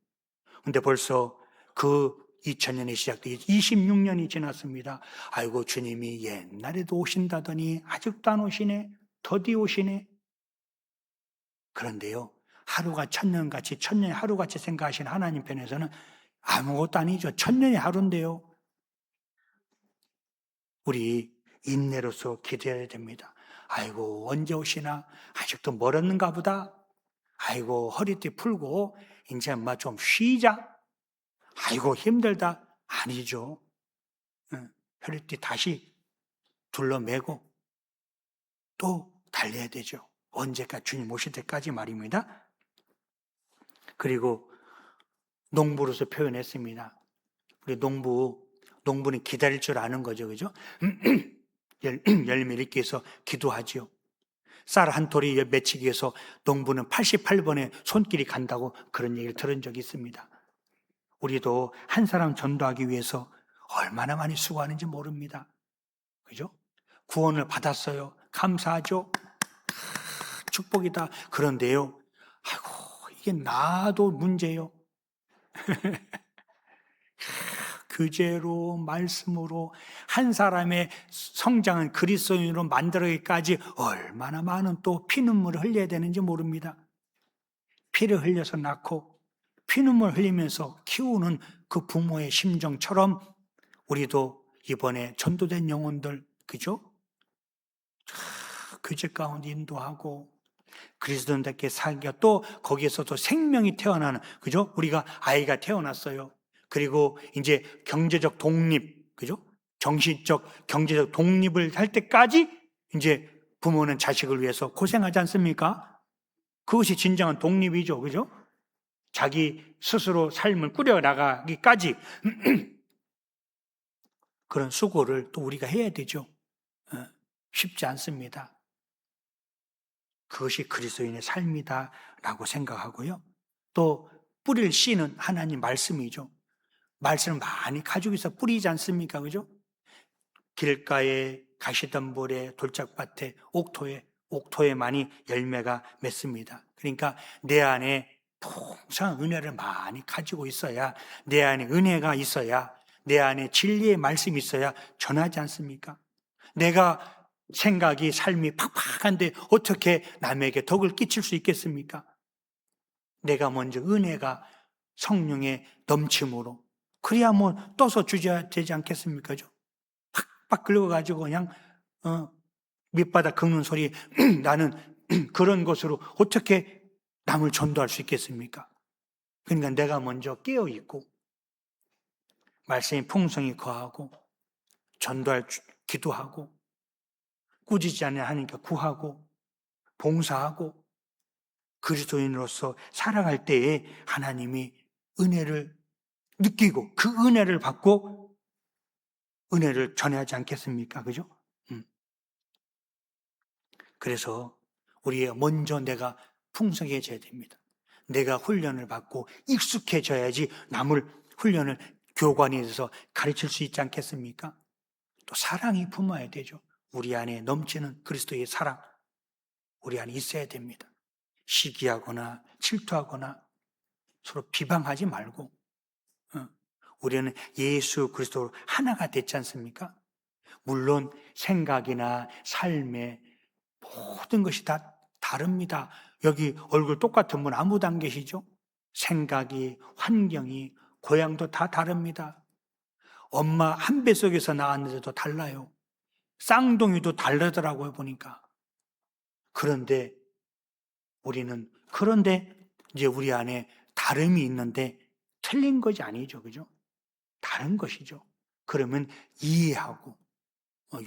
근데 벌써 그 2000년이 시작돼 26년이 지났습니다. 아이고, 주님이 옛날에도 오신다더니 아직도 안 오시네. 더디 오시네. 그런데요, 하루가 천년같이, 천년이 하루같이 생각하시는 하나님 편에서는 아무것도 아니죠. 천년이 하루인데요. 우리 인내로서 기대해야 됩니다. 아이고, 언제 오시나? 아직도 멀었는가 보다. 아이고, 허리띠 풀고 이제 엄마 좀 쉬자. 아이고, 힘들다. 아니죠. 허리띠 다시 둘러매고 또 달려야 되죠. 언제까지? 주님 오실 때까지 말입니다. 그리고 농부로서 표현했습니다. 우리 농부는 기다릴 줄 아는 거죠. 그죠? 열매 읽기 위해서 기도하지요. 쌀 한 톨이 맺히기 위해서 농부는 88번의 손길이 간다고 그런 얘기를 들은 적이 있습니다. 우리도 한 사람 전도하기 위해서 얼마나 많이 수고하는지 모릅니다. 그죠? 구원을 받았어요. 감사하죠? 축복이다. 그런데요, 아이고, 이게 나도 문제요. 교제로, 말씀으로 한 사람의 성장은 그리스도인으로 만들어기까지 얼마나 많은 또 피눈물을 흘려야 되는지 모릅니다. 피를 흘려서 낳고 피눈물 흘리면서 키우는 그 부모의 심정처럼 우리도 이번에 전도된 영혼들, 그죠? 교제 가운데 인도하고 그리스도인답게 살기가, 또 거기에서도 생명이 태어나는, 그죠? 우리가 아이가 태어났어요. 그리고 이제 경제적 독립, 그죠? 정신적, 경제적 독립을 할 때까지 이제 부모는 자식을 위해서 고생하지 않습니까? 그것이 진정한 독립이죠. 그죠? 자기 스스로 삶을 꾸려나가기까지 그런 수고를 또 우리가 해야 되죠. 쉽지 않습니다. 그것이 그리스도인의 삶이다라고 생각하고요. 또 뿌릴 씨는 하나님 말씀이죠. 말씀을 많이 가지고 있어 뿌리지 않습니까? 그죠? 길가에, 가시덤불에, 돌짝밭에, 옥토에 많이 열매가 맺습니다. 그러니까 내 안에 풍성한 은혜를 많이 가지고 있어야, 내 안에 은혜가 있어야, 내 안에 진리의 말씀이 있어야 전하지 않습니까? 내가 생각이, 삶이 팍팍한데 어떻게 남에게 덕을 끼칠 수 있겠습니까? 내가 먼저 은혜가 성령의 넘침으로, 그래야 뭐 떠서 주셔야 되지 않겠습니까? 팍팍 긁어가지고 그냥 밑바닥 긁는 소리 나는 그런 것으로 어떻게 남을 전도할 수 있겠습니까? 그러니까 내가 먼저 깨어있고 말씀이 풍성히 거하고 전도할 기도하고 꾸짖지 않는 하나님께 구하고 봉사하고 그리스도인으로서 살아갈 때에 하나님이 은혜를 느끼고 그 은혜를 받고 은혜를 전하지 않겠습니까? 그죠? 그래서 우리 먼저 내가 풍성해져야 됩니다. 내가 훈련을 받고 익숙해져야지 남을 훈련을 교관이 돼서 가르칠 수 있지 않겠습니까? 또 사랑이 품어야 되죠. 우리 안에 넘치는 그리스도의 사랑, 우리 안에 있어야 됩니다. 시기하거나 질투하거나 서로 비방하지 말고 우리는 예수 그리스도 하나가 됐지 않습니까? 물론 생각이나 삶의 모든 것이 다 다릅니다. 여기 얼굴 똑같은 분 아무도 안 계시죠? 생각이, 환경이, 고향도 다 다릅니다. 엄마 한 뱃속에서 나왔는데도 달라요. 쌍둥이도 다르더라고요, 보니까. 그런데 이제 우리 안에 다름이 있는데 틀린 것이 아니죠. 그죠? 다른 것이죠. 그러면 이해하고,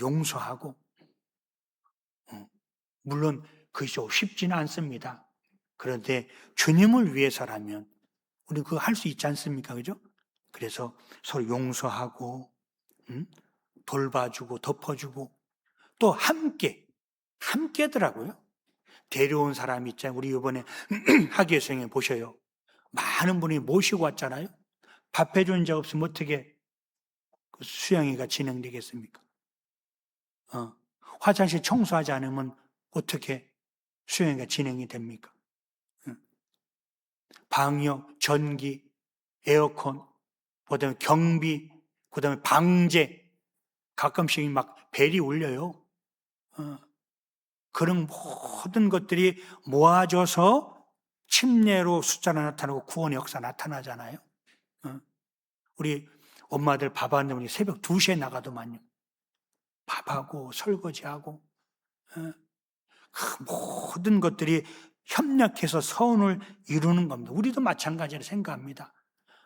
용서하고, 물론 그것이 쉽지는 않습니다. 그런데 주님을 위해서라면 우리 그거 할 수 있지 않습니까? 그죠? 그래서 서로 용서하고, 돌봐주고, 덮어주고, 또 함께더라고요. 데려온 사람이 있잖아요. 우리 이번에 학예 수행에 보셔요. 많은 분이 모시고 왔잖아요. 밥 해주는 자 없으면 어떻게 그 수양회가 진행되겠습니까? 화장실 청소하지 않으면 어떻게 수양회가 진행이 됩니까? 방역, 전기, 에어컨, 그다음에 경비, 그다음에 방제, 가끔씩 막 벨이 울려요. 그런 모든 것들이 모아져서 침례로 숫자가 나타나고 구원의 역사 나타나잖아요. 우리 엄마들 밥 하는데 우리 새벽 2시에 나가더만요. 밥하고 설거지하고 그 모든 것들이 협력해서 서운을 이루는 겁니다. 우리도 마찬가지로 생각합니다.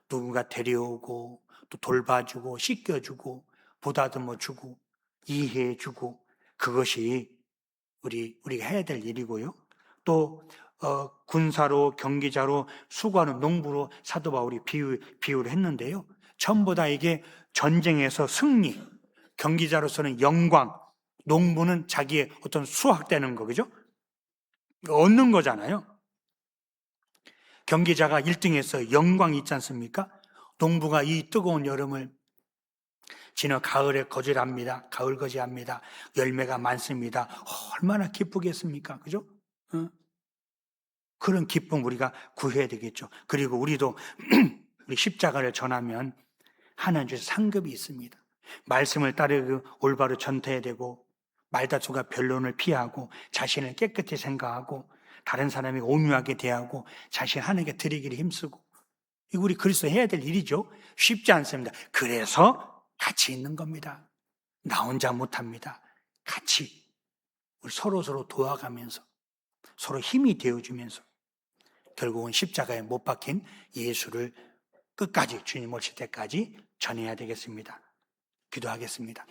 누군가 데려오고 또 돌봐주고 씻겨주고 보다듬어주고 이해해주고 그것이 우리가 해야 될 일이고요. 또 군사로 경기자로 수고하는 농부로 사도 바울이 비유를 했는데요. 전부 다 이게 전쟁에서 승리, 경기자로서는 영광, 농부는 자기의 어떤 수확되는 거, 그죠? 얻는 거잖아요. 경기자가 1등해서 영광이 있지 않습니까? 농부가 이 뜨거운 여름을 지나 가을에 거절합니다. 가을 거지합니다. 열매가 많습니다. 얼마나 기쁘겠습니까? 그죠? 그런 기쁨 우리가 구해야 되겠죠. 그리고 우리도 우리 십자가를 전하면 하나님 주신 상급이 있습니다. 말씀을 따르고 올바로 전해야 되고 말다툼과 변론을 피하고 자신을 깨끗이 생각하고 다른 사람이 온유하게 대하고 자신 하나님께 드리기를 힘쓰고 이거 우리 그리스도 해야 될 일이죠. 쉽지 않습니다. 그래서 같이 있는 겁니다. 나 혼자 못합니다. 같이 우리 서로 도와가면서 서로 힘이 되어주면서 결국은 십자가에 못 박힌 예수를 끝까지 주님 오실 때까지 전해야 되겠습니다. 기도하겠습니다.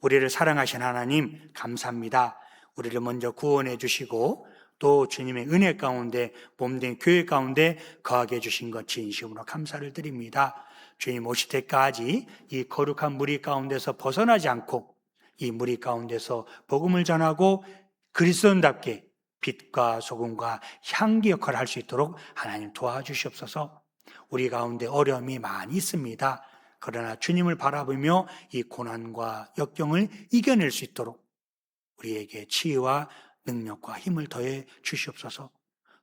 우리를 사랑하신 하나님 감사합니다. 우리를 먼저 구원해 주시고 또 주님의 은혜 가운데 몸된 교회 가운데 거하게 해주신 것 진심으로 감사를 드립니다. 주님 오실 때까지 이 거룩한 무리 가운데서 벗어나지 않고 이 무리 가운데서 복음을 전하고 그리스도인답게 빛과 소금과 향기 역할을 할 수 있도록 하나님 도와주시옵소서. 우리 가운데 어려움이 많이 있습니다. 그러나 주님을 바라보며 이 고난과 역경을 이겨낼 수 있도록 우리에게 지혜와 능력과 힘을 더해 주시옵소서.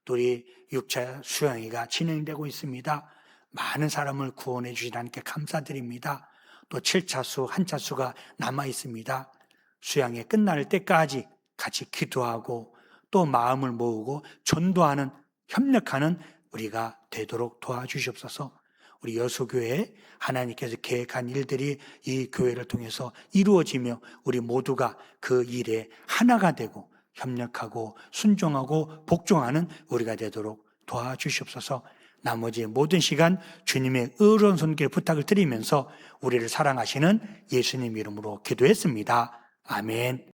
또 우리 6차 수양회가 진행되고 있습니다. 많은 사람을 구원해 주신 하나님께 감사드립니다. 또 7차수, 한차수가 남아 있습니다. 수양회 끝날 때까지 같이 기도하고 또 마음을 모으고 전도하는, 협력하는 우리가 되도록 도와주시옵소서. 우리 여수교회 하나님께서 계획한 일들이 이 교회를 통해서 이루어지며 우리 모두가 그 일에 하나가 되고 협력하고 순종하고 복종하는 우리가 되도록 도와주시옵소서. 나머지 모든 시간 주님의 의로운 손길 부탁을 드리면서 우리를 사랑하시는 예수님 이름으로 기도했습니다. 아멘.